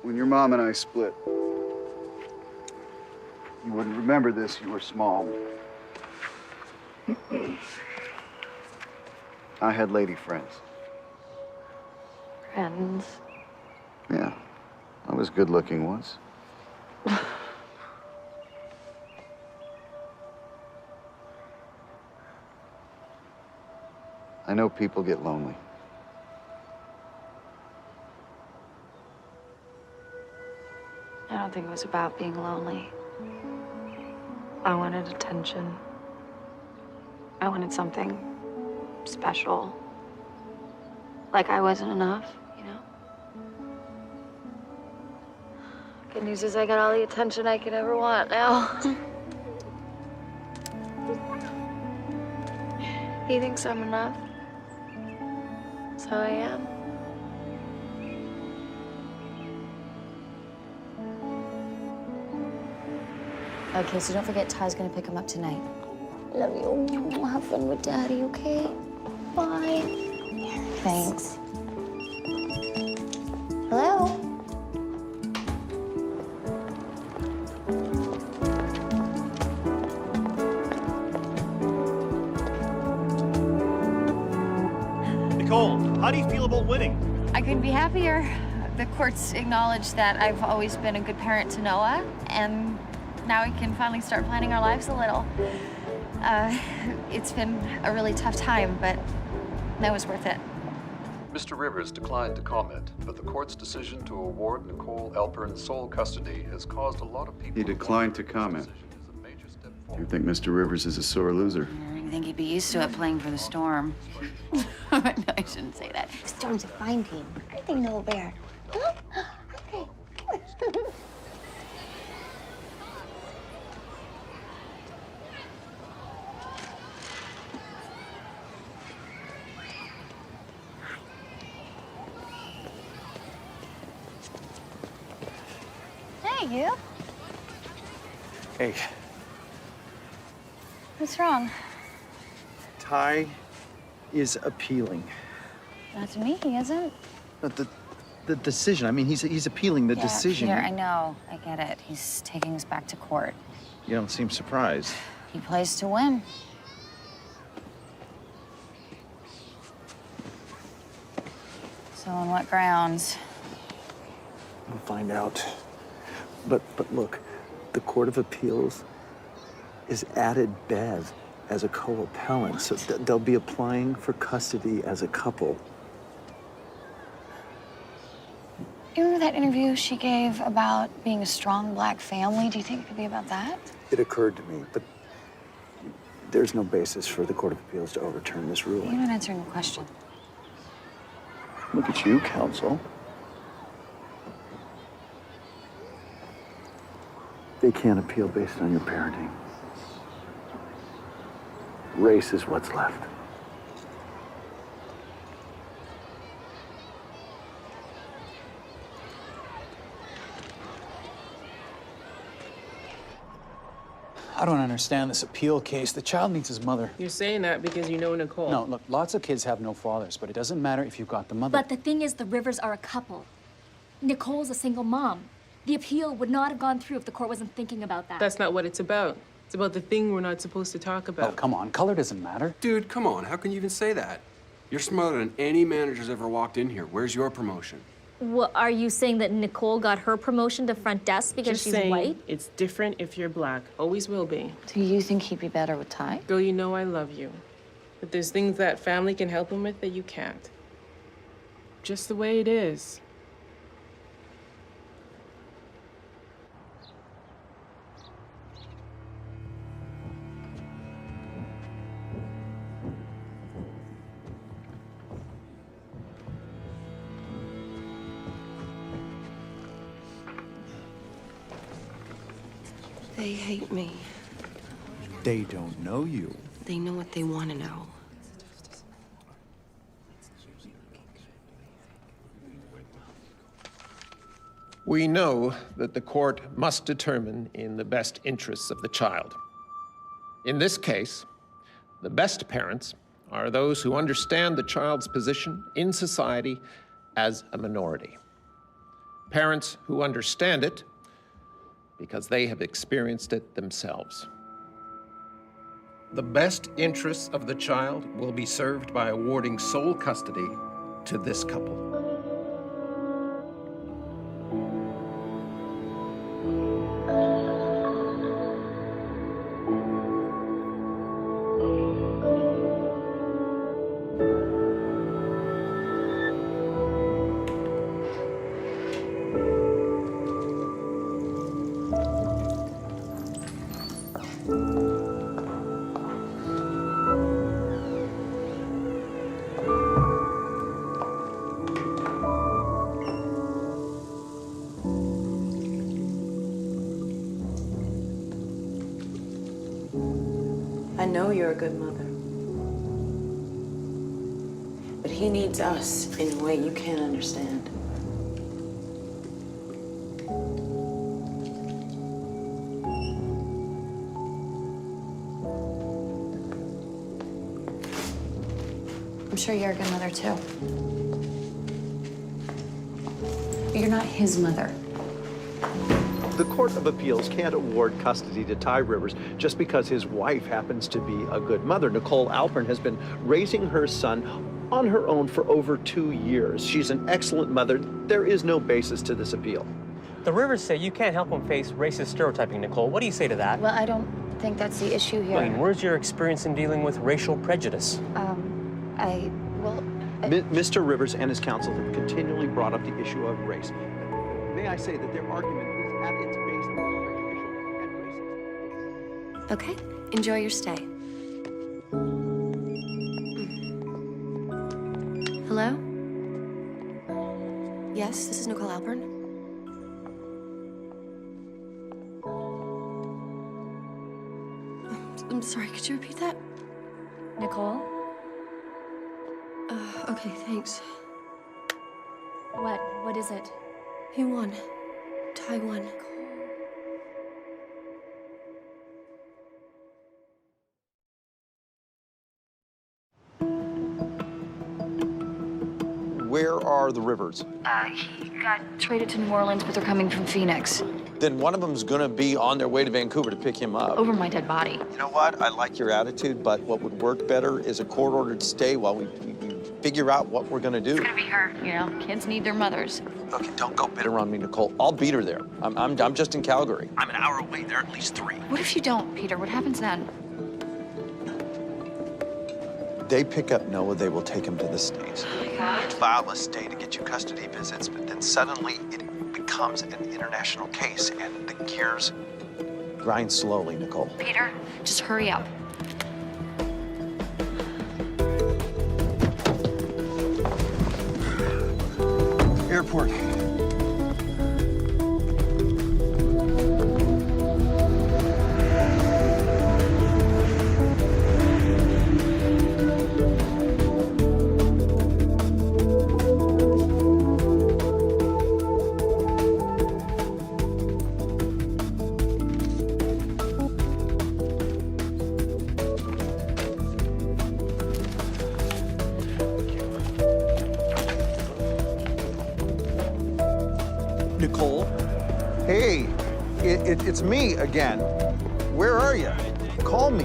When your mom and I split, you wouldn't remember this, you were small. I had lady friends. Friends. Yeah, I was good looking once. I know people get lonely. I don't think it was about being lonely. I wanted attention. I wanted something special. Like I wasn't enough, you know? Good news is I got all the attention I could ever want now. He thinks I'm enough. So I am. Okay, so don't forget Ty's gonna pick him up tonight. Love you. Have fun with Daddy, okay? Bye. Thanks. Hello? Nicole, how do you feel about winning? I couldn't be happier. The courts acknowledged that I've always been a good parent to Noah, and now we can finally start planning our lives a little. It's been a really tough time, but that was worth it. Mr. Rivers declined to comment, but the court's decision to award Nicole Alpern sole custody has caused a lot of people... He declined to comment. You think Mr. Rivers is a sore loser? I think he'd be used to it playing for the Storm. No, I shouldn't say that. The Storm's a fine team. I think Noah Bear. Huh? Okay. Hey, you. Hey, What's wrong? Ty is appealing. Not to me, he isn't. But the decision, I mean, he's appealing the decision. Peter, I know. I get it. He's taking us back to court. You don't seem surprised. He plays to win. So on what grounds? We'll find out. But look, the Court of Appeals is added Bev as a co-appellant, so they'll be applying for custody as a couple. You remember that interview she gave about being a strong black family? Do you think it could be about that? It occurred to me, but there's no basis for the Court of Appeals to overturn this You're ruling. not answering the question. Look at you, counsel. They can't appeal based on your parenting. Race is what's left. I don't understand this appeal case. The child needs his mother. You're saying that because you know Nicole. No, look, lots of kids have no fathers, but it doesn't matter if you've got the mother. But the thing is, the Rivers are a couple. Nicole's a single mom. The appeal would not have gone through if the court wasn't thinking about that. That's not what it's about. It's about the thing we're not supposed to talk about. Oh, come on. Color doesn't matter. Dude, come on. How can you even say that? You're smarter than any manager's ever walked in here. Where's your promotion? Well, are you saying that Nicole got her promotion to front desk because Just she's saying, white? it's different if you're black. Always will be. Do you think he'd be better with Ty? Girl, you know I love you. But there's things that family can help him with that you can't. Just the way it is. They hate me. They don't know you. They know what they want to know. We know that the court must determine in the best interests of the child. In this case, the best parents are those who understand the child's position in society as a minority. Parents who understand it because they have experienced it themselves. The best interests of the child will be served by awarding sole custody to this couple. I know you're a good mother. But he needs us in a way you can't understand. I'm sure you're a good mother, too. But you're not his mother. The Court of Appeals can't award custody to Ty Rivers just because his wife happens to be a good mother. Nicole Alpern has been raising her son on her own for over 2 years. She's an excellent mother. There is no basis to this appeal. The Rivers say you can't help him face racist stereotyping, Nicole. What do you say to that? Well, I don't think that's the issue here. I mean, where's your experience in dealing with racial prejudice? Mr. Rivers and his counsel have continually brought up the issue of race. May I say that their argument is at its base prejudicial and racist. Okay, enjoy your stay. Hello? Yes, this is Nicole Alpern. I'm sorry, could you repeat that? Nicole? Okay, thanks. What? What is it? He won. Ty won. Where are the Rivers? He got traded to New Orleans, but they're coming from Phoenix. Then one of them's gonna be on their way to Vancouver to pick him up. Over my dead body. You know what? I like your attitude, but what would work better is a court-ordered stay while we figure out what we're gonna do. It's gonna be her. You know, kids need their mothers. Okay, don't go bitter on me, Nicole. I'll beat her there. I'm just in Calgary. I'm an hour away. There are at least 3. What if you don't, Peter? What happens then? They pick up Noah, they will take him to the States. Oh my God. File a stay to get you custody visits, but then suddenly it becomes an international case, and the gears grind slowly, Nicole. Peter, just hurry up. Airport. Nicole? Hey, it's me again. Where are you? Call me.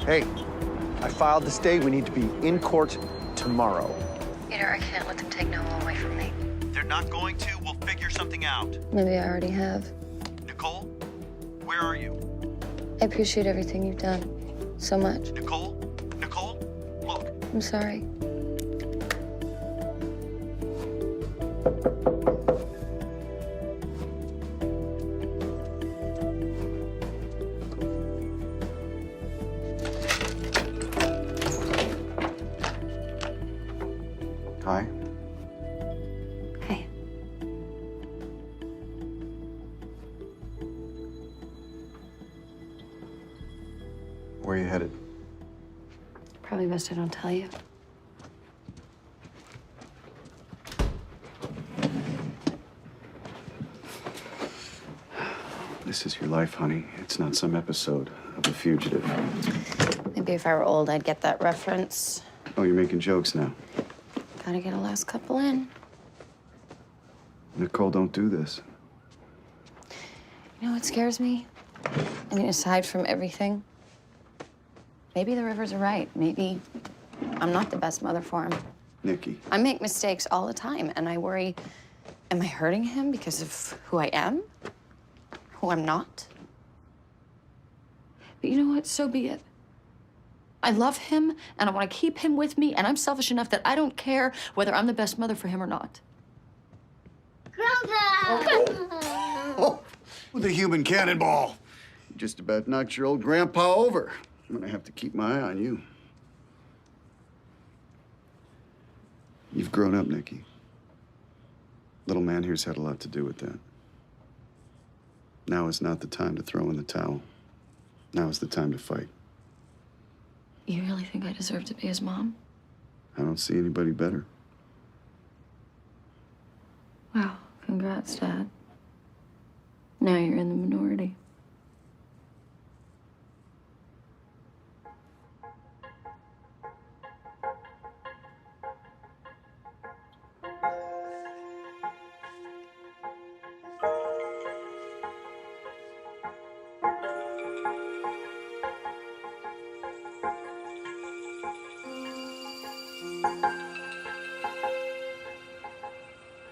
Hey, I filed the stay. We need to be in court tomorrow. Peter, I can't let them take Noah away from me. They're not going to. We'll figure something out. Maybe I already have. Nicole, where are you? I appreciate everything you've done so much. Nicole? Nicole, look. I'm sorry. Hi. Hey. Where are you headed? Probably best I don't tell you. This is your life, honey. It's not some episode of The Fugitive. Maybe if I were old, I'd get that reference. Oh, you're making jokes now. Gotta get a last couple in. Nicole, don't do this. You know what scares me? I mean, aside from everything, maybe the Rivers are right. Maybe I'm not the best mother for him. Nikki. I make mistakes all the time, and I worry, am I hurting him because of who I am? Who I'm not? But you know what? So be it. I love him, and I want to keep him with me, and I'm selfish enough that I don't care whether I'm the best mother for him or not. Oh, with a human cannonball. You just about knocked your old grandpa over. I'm gonna have to keep my eye on you. You've grown up, Nikki. Little man here's had a lot to do with that. Now is not the time to throw in the towel. Now is the time to fight. You really think I deserve to be his mom? I don't see anybody better. Wow, congrats, Dad. Now you're in the minority.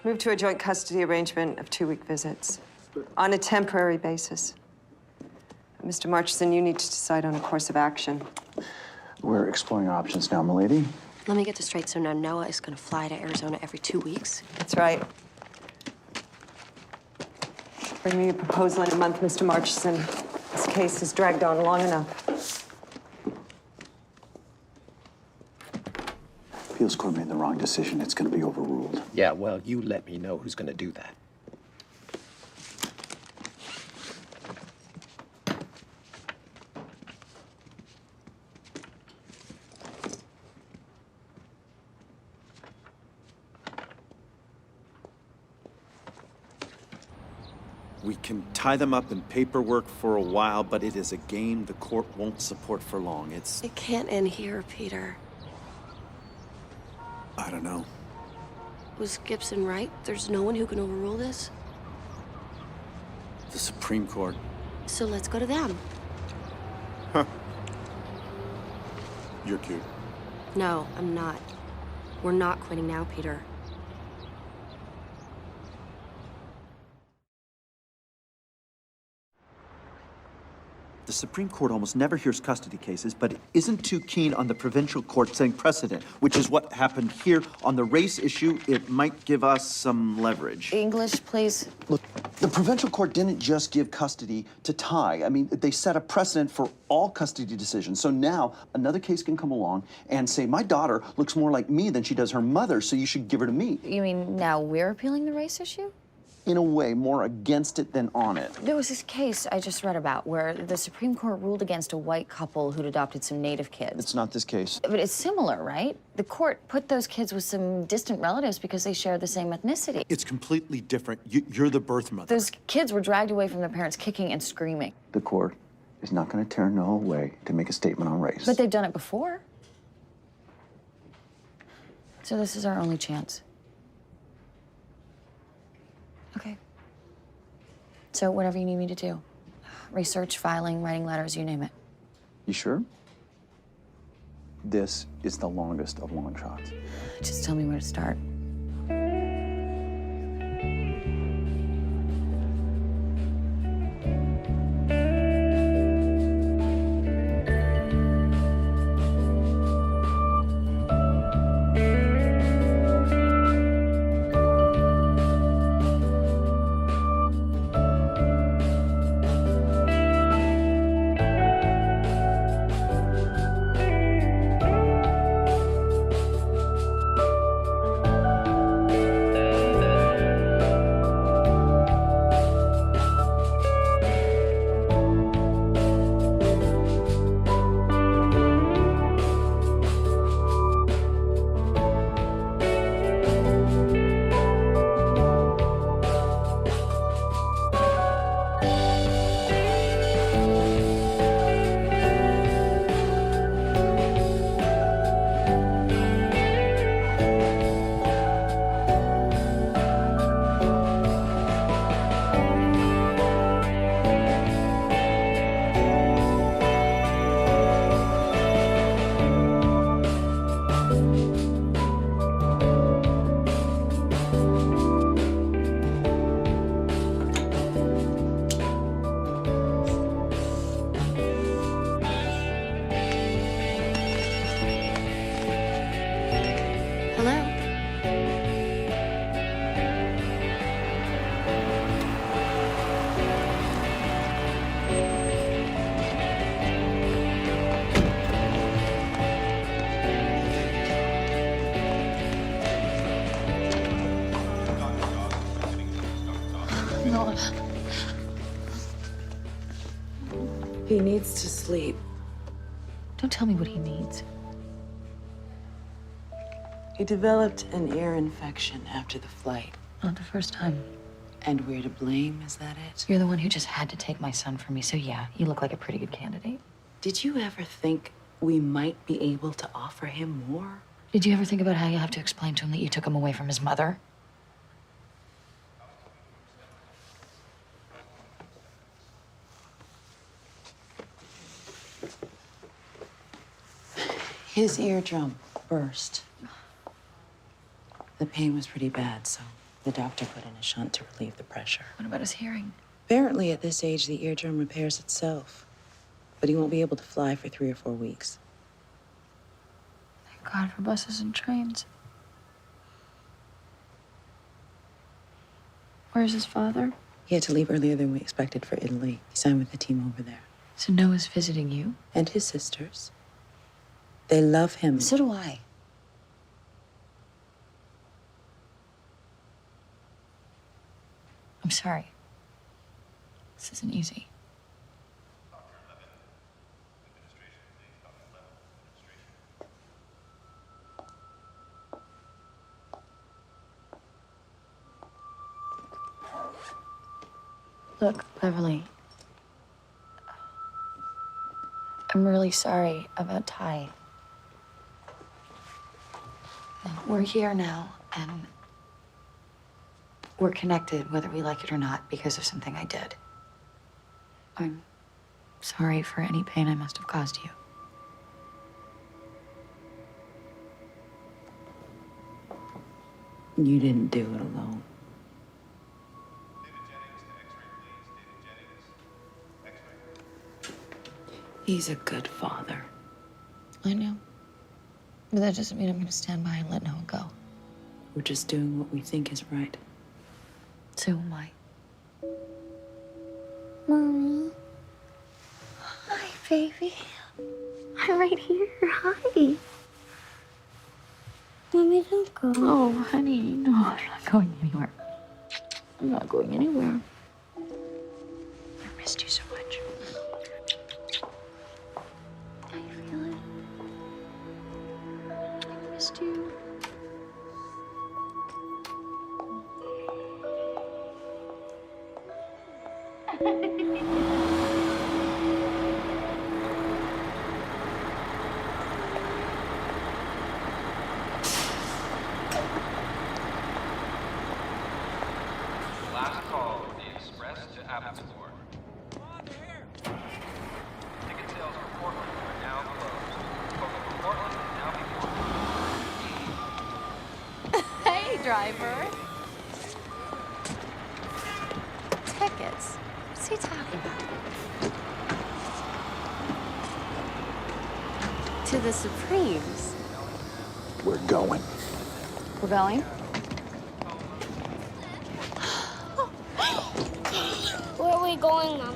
Move to a joint custody arrangement of 2-week visits on a temporary basis. Mr. Marchison, you need to decide on a course of action. We're exploring options now, milady. Let me get this straight. So now Noah is going to fly to Arizona every 2 weeks? That's right. Bring me a proposal in a month, Mr. Marchison. This case has dragged on long enough. Appeals court made the wrong decision. It's going to be overruled. Yeah, well, you let me know who's going to do that. We can tie them up in paperwork for a while, but it is a game the court won't support for long. It's... It can't end here, Peter. I don't know. Was Gibson right? There's no one who can overrule this? The Supreme Court. So let's go to them. Huh. You're cute. No, I'm not. We're not quitting now, Peter. The Supreme Court almost never hears custody cases, but it isn't too keen on the provincial court setting precedent, which is what happened here. On the race issue, it might give us some leverage. English, please. Look, the provincial court didn't just give custody to Ty. I mean, they set a precedent for all custody decisions. So now another case can come along and say, my daughter looks more like me than she does her mother, so you should give her to me. You mean now we're appealing the race issue? In a way, more against it than on it. There was this case I just read about where the Supreme Court ruled against a white couple who'd adopted some native kids. It's not this case. But it's similar, right? The court put those kids with some distant relatives because they share the same ethnicity. It's completely different. You're the birth mother. Those kids were dragged away from their parents kicking and screaming. The court is not going to turn Noah away to make a statement on race. But they've done it before. So this is our only chance. Okay. So whatever you need me to do. Research, filing, writing letters, you name it. You sure? this is the longest of long shots. Just tell me where to start. He needs to sleep. Don't tell me what he needs. He developed an ear infection after the flight. Not the first time. And we're to blame, is that it? You're the one who just had to take my son from me, so yeah, you look like a pretty good candidate. Did you ever think we might be able to offer him more? Did you ever think about how you have to explain to him that you took him away from his mother? His eardrum burst. The pain was pretty bad, so the doctor put in a shunt to relieve the pressure. What about his hearing? Apparently, at this age, the eardrum repairs itself. But he won't be able to fly for 3 or 4 weeks. Thank God for buses and trains. Where's his father? He had to leave earlier than we expected for Italy. He signed with the team over there. So Noah's visiting you? And his sisters. They love him. So do I. I'm sorry. This isn't easy. Look, Beverly. I'm really sorry about Ty. We're here now, and we're connected, whether we like it or not, because of something I did. I'm sorry for any pain I must have caused you. You didn't do it alone. He's a good father. I know. But that doesn't mean I'm gonna stand by and let Noah go. We're just doing what we think is right. So am I. Mommy. Hi, baby. I'm right here. Hi. Mommy, don't go. Oh, honey, no, I'm not going anywhere. I'm not going anywhere. I missed you so much. How you feeling? I missed you. Last call for the express to Abbotsford. Ticket sales for Portland are now closed. Both for Portland driver. Tickets? What's he talking about? To the Supremes. We're going. We're going? Where are we going, Mama?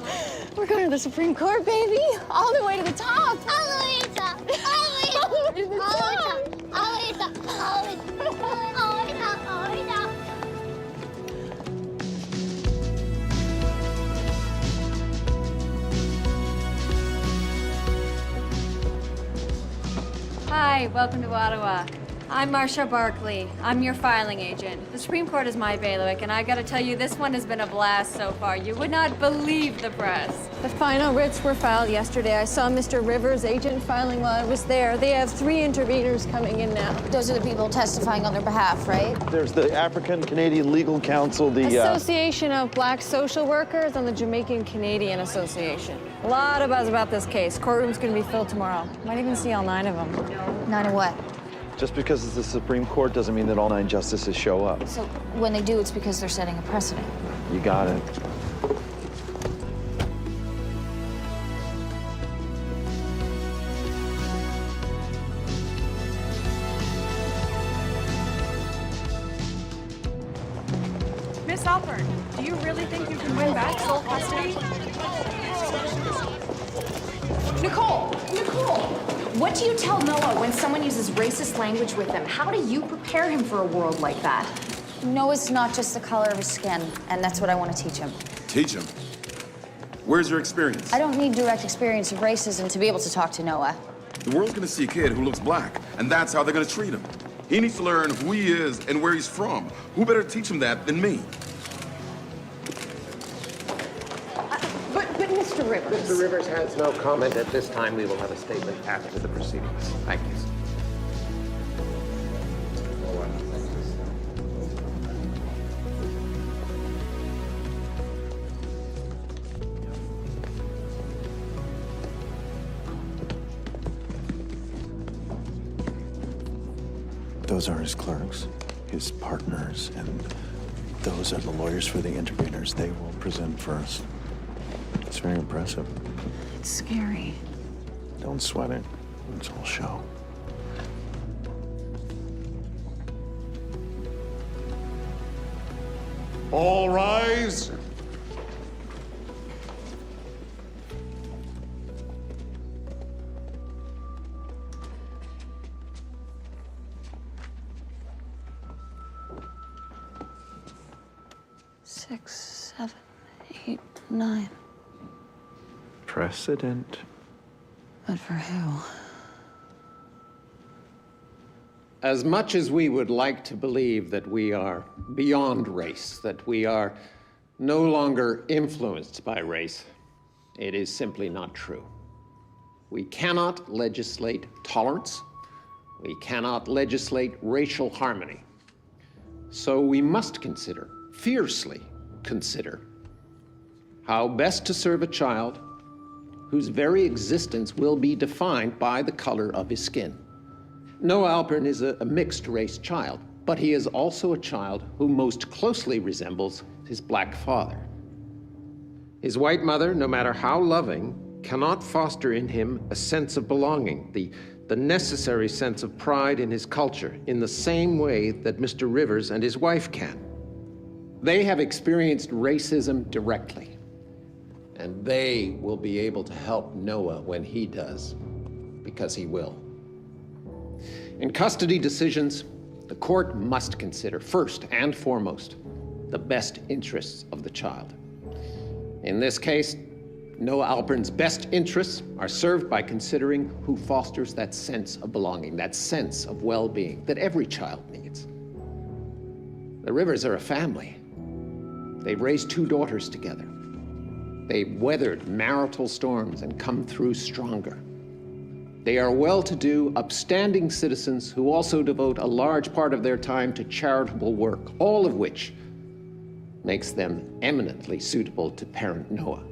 We're going to the Supreme Court, baby. All the way to the top. All the way to the top. All the way to the top. All the way to the top. All the way to the top. All the way to the top. All the way to the top. Hi, welcome to Ottawa. I'm Marsha Barkley. I'm your filing agent. The Supreme Court is my bailiwick, and I gotta tell you, this one has been a blast so far. You would not believe the press. The final writs were filed yesterday. I saw Mr. Rivers' agent filing while I was there. They have 3 interveners coming in now. Those are the people testifying on their behalf, right? There's the African Canadian Legal Council, the Association of Black Social Workers and the Jamaican Canadian Association. A lot of buzz about this case. Courtroom's gonna be filled tomorrow. Might even see all 9 of them. 9 of what? Just because it's the Supreme Court doesn't mean that all 9 justices show up. So when they do, it's because they're setting a precedent. You got it. Miss Alpern, do you really think you can win back sole custody? Nicole! What do you tell Noah when someone uses racist language with him? How do you prepare him for a world like that? Noah's not just the color of his skin, and that's what I want to teach him. Teach him? Where's your experience? I don't need direct experience of racism to be able to talk to Noah. The world's gonna see a kid who looks black, and that's how they're gonna treat him. He needs to learn who he is and where he's from. Who better teach him that than me? But Mr. Rivers... Mr. Rivers has no comment at this time. We will have a statement after the proceedings. Thank you. Those are his clerks, his partners, and those are the lawyers for the interveners. They will present first. It's very impressive. It's scary. Don't sweat it. It's all show. All rise. Six, 7, 8, 9. Precedent. But for who? As much as we would like to believe that we are beyond race, that we are no longer influenced by race, it is simply not true. We cannot legislate tolerance. We cannot legislate racial harmony. So we must consider, fiercely consider, how best to serve a child whose very existence will be defined by the color of his skin. Noah Alpern is a mixed-race child, but he is also a child who most closely resembles his black father. His white mother, no matter how loving, cannot foster in him a sense of belonging, the necessary sense of pride in his culture, in the same way that Mr. Rivers and his wife can. They have experienced racism directly, and they will be able to help Noah when he does, because he will. In custody decisions, the court must consider, first and foremost, the best interests of the child. In this case, Noah Alpern's best interests are served by considering who fosters that sense of belonging, that sense of well-being that every child needs. The Rivers are a family. They've raised 2 daughters together. They've weathered marital storms and come through stronger. They are well-to-do, upstanding citizens who also devote a large part of their time to charitable work, all of which makes them eminently suitable to parent Noah.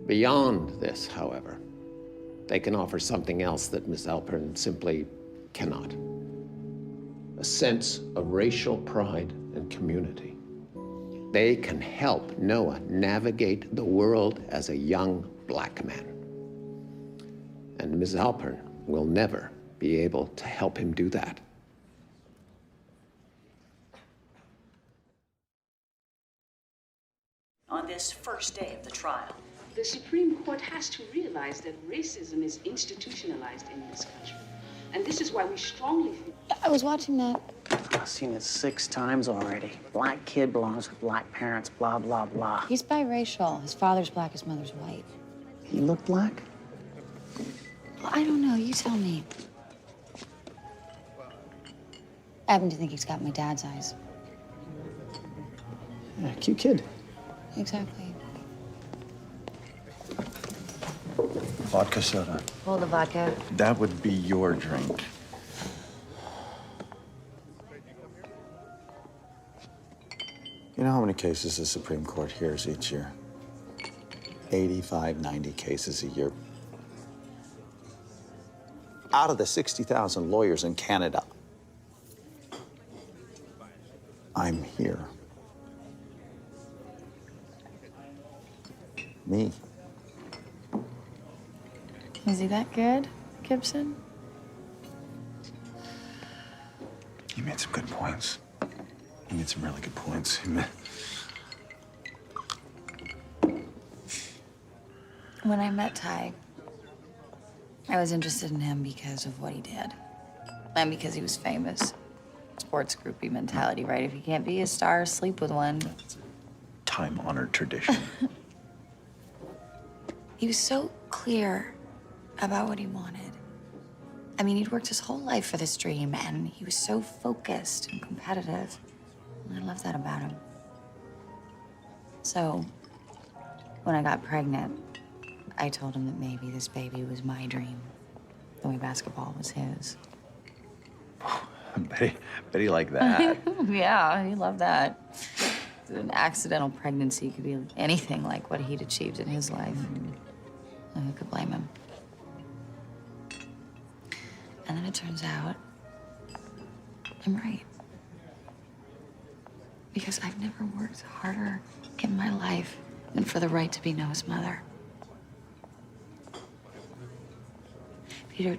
Beyond this, however, they can offer something else that Miss Alpern simply cannot. a sense of racial pride and community. They can help Noah navigate the world as a young black man. And Ms. Alpern will never be able to help him do that. On this first day of the trial, The Supreme Court has to realize that racism is institutionalized in this country. And this is why we strongly feel. I was watching that. I've seen it 6 times already. Black kid belongs with black parents, blah, blah, blah. He's biracial. His father's black, his mother's white. He looked black? Well, I don't know. You tell me. I happen to think he's got my dad's eyes. Yeah, cute kid. Exactly. Vodka soda. Hold the vodka. That would be your drink. You know how many cases the Supreme Court hears each year? 85, 90 cases a year. Out of the 60,000 lawyers in Canada, I'm here. Me. Is he that good, Gibson? He made some good points. He made some really good points. When I met Ty, I was interested in him because of what he did. And because he was famous. Sports groupie mentality, right? If you can't be a star, sleep with one. Time-honored tradition. He was so clear about what he wanted. I mean, he'd worked his whole life for this dream, and he was so focused and competitive. And I love that about him. So, when I got pregnant, I told him that maybe this baby was my dream, the way basketball was his. Betty liked that. Yeah, he loved that. An accidental pregnancy could be anything like what he'd achieved in his life. And who could blame him? And then it turns out I'm right. Because I've never worked harder in my life than for the right to be Noah's mother. Peter,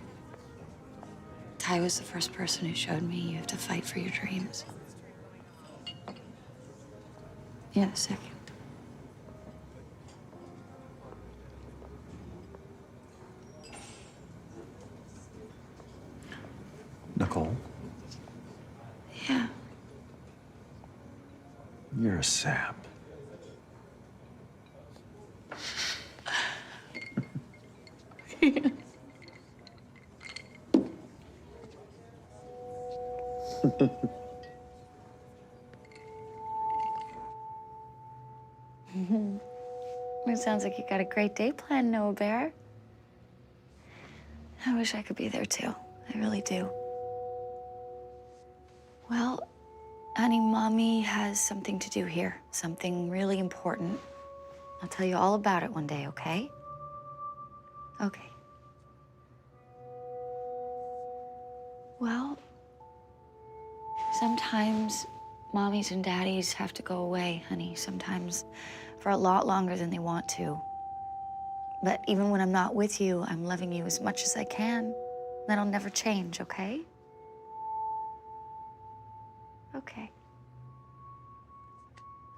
Ty was the first person who showed me you have to fight for your dreams. You're the second. Nicole? Yeah. You're a sap. It sounds like you got a great day planned, Noah Bear. I wish I could be there too. I really do. Well, honey, Mommy has something to do here. Something really important. I'll tell you all about it one day, okay? Okay. Well, sometimes mommies and daddies have to go away, honey. Sometimes for a lot longer than they want to. But even when I'm not with you, I'm loving you as much as I can. That'll never change, okay? Okay.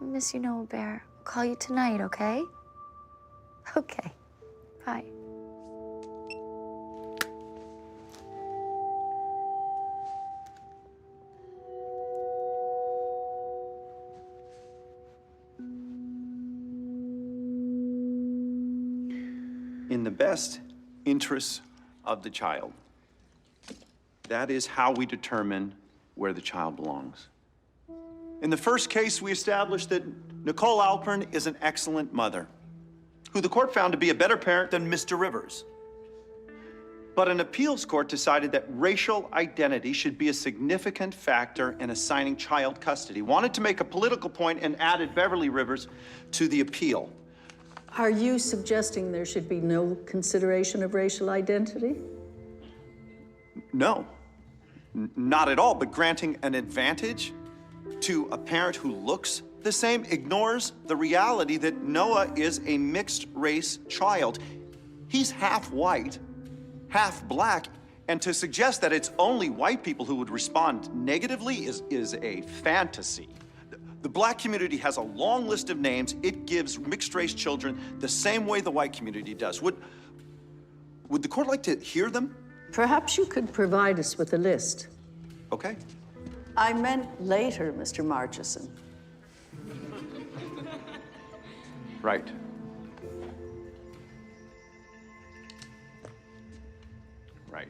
I miss you, Noah Bear. I'll call you tonight, okay? Okay. Bye. In the best interests of the child. That is how we determine where the child belongs. In the first case, we established that Nicole Alpern is an excellent mother, who the court found to be a better parent than Mr. Rivers. But an appeals court decided that racial identity should be a significant factor in assigning child custody, wanted to make a political point, and added Beverly Rivers to the appeal. Are you suggesting there should be no consideration of racial identity? No. Not at all, but granting an advantage to a parent who looks the same ignores the reality that Noah is a mixed-race child. He's half white, half black, and to suggest that it's only white people who would respond negatively is a fantasy. The black community has a long list of names. It gives mixed-race children the same way the white community does. Would the court like to hear them? Perhaps you could provide us with a list. Okay. I meant later, Mr. Marchison. Right. Right.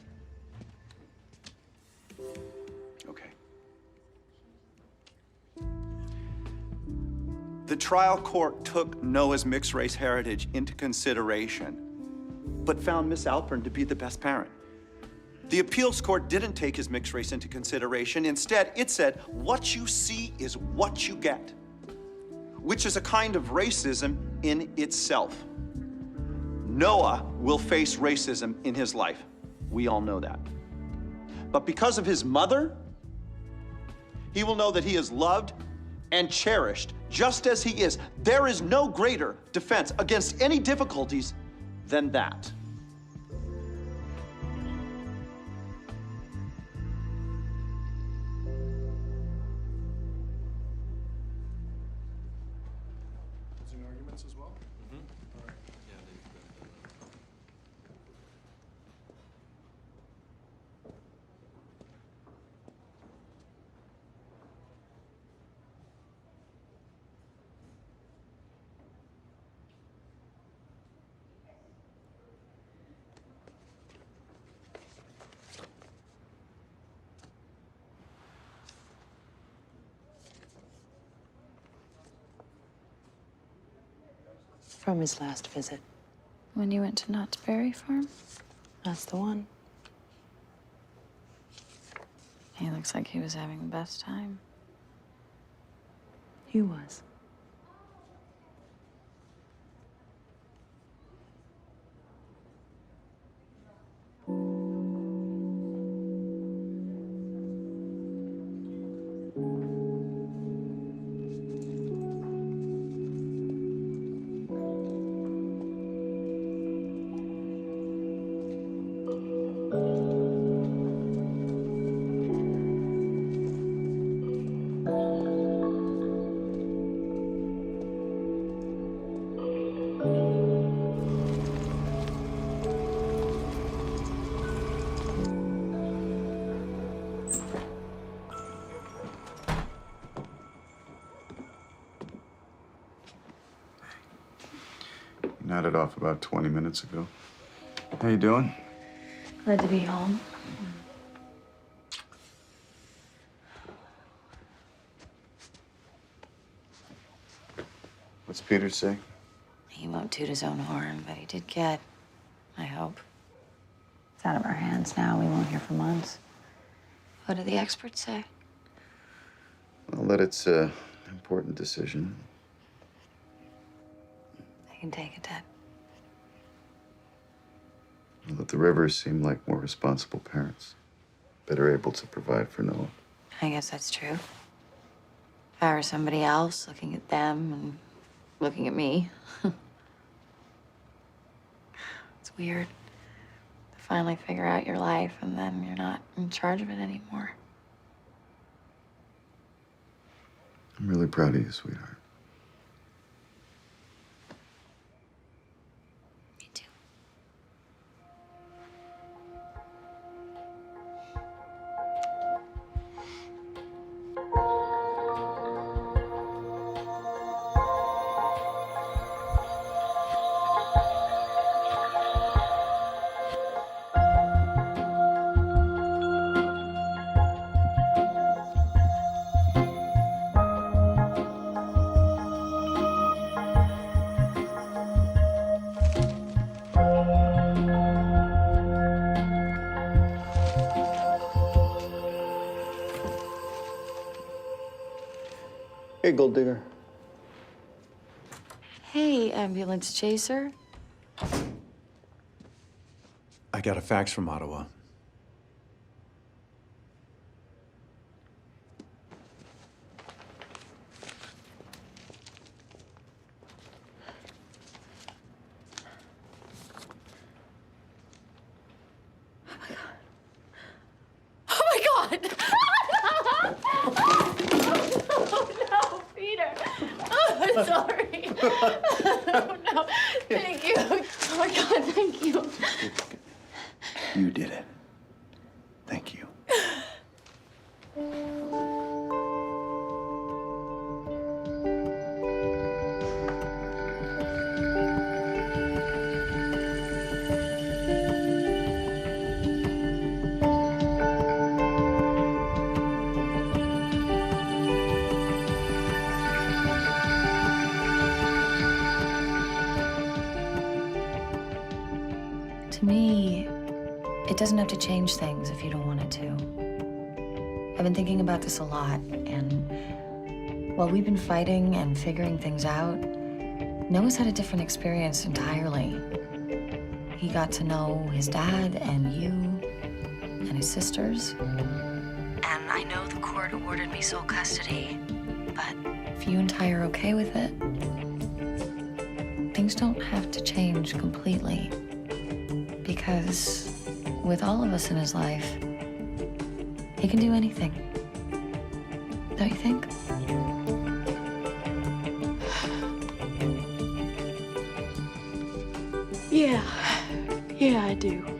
Okay. The trial court took Noah's mixed-race heritage into consideration, but found Miss Alpern to be the best parent. The appeals court didn't take his mixed race into consideration. Instead, it said, what you see is what you get, which is a kind of racism in itself. Noah will face racism in his life. We all know that. But because of his mother, he will know that he is loved and cherished just as he is. There is no greater defense against any difficulties than that. As well? All right. From his last visit. When you went to Knott's Berry Farm? That's the one. He looks like he was having the best time. He was. Nodded off about 20 minutes ago. How you doing? Glad to be home. What's Peter say? He won't toot his own horn, but he did get, I hope. It's out of our hands now. We won't hear for months. What do the experts say? Well, that it's an important decision. They can take it, Dad. Well, that the Rivers seem like more responsible parents. Better able to provide for Noah. I guess that's true. If I were somebody else looking at them and looking at me. It's weird to finally figure out your life and then you're not in charge of it anymore. I'm really proud of you, sweetheart. Me too. Hey, Gold Digger. Hey, ambulance chaser. I got a fax from Ottawa. sorry. Oh, no. Thank you. Oh, my God, thank you. You did it. Thank you. To me, it doesn't have to change things if you don't want it to. I've been thinking about this a lot, and while we've been fighting and figuring things out, Noah's had a different experience entirely. He got to know his dad and you and his sisters. And I know the court awarded me sole custody, but if you and Ty are okay with it, things don't have to change completely. Because with all of us in his life, he can do anything. Don't you think? Yeah, I do.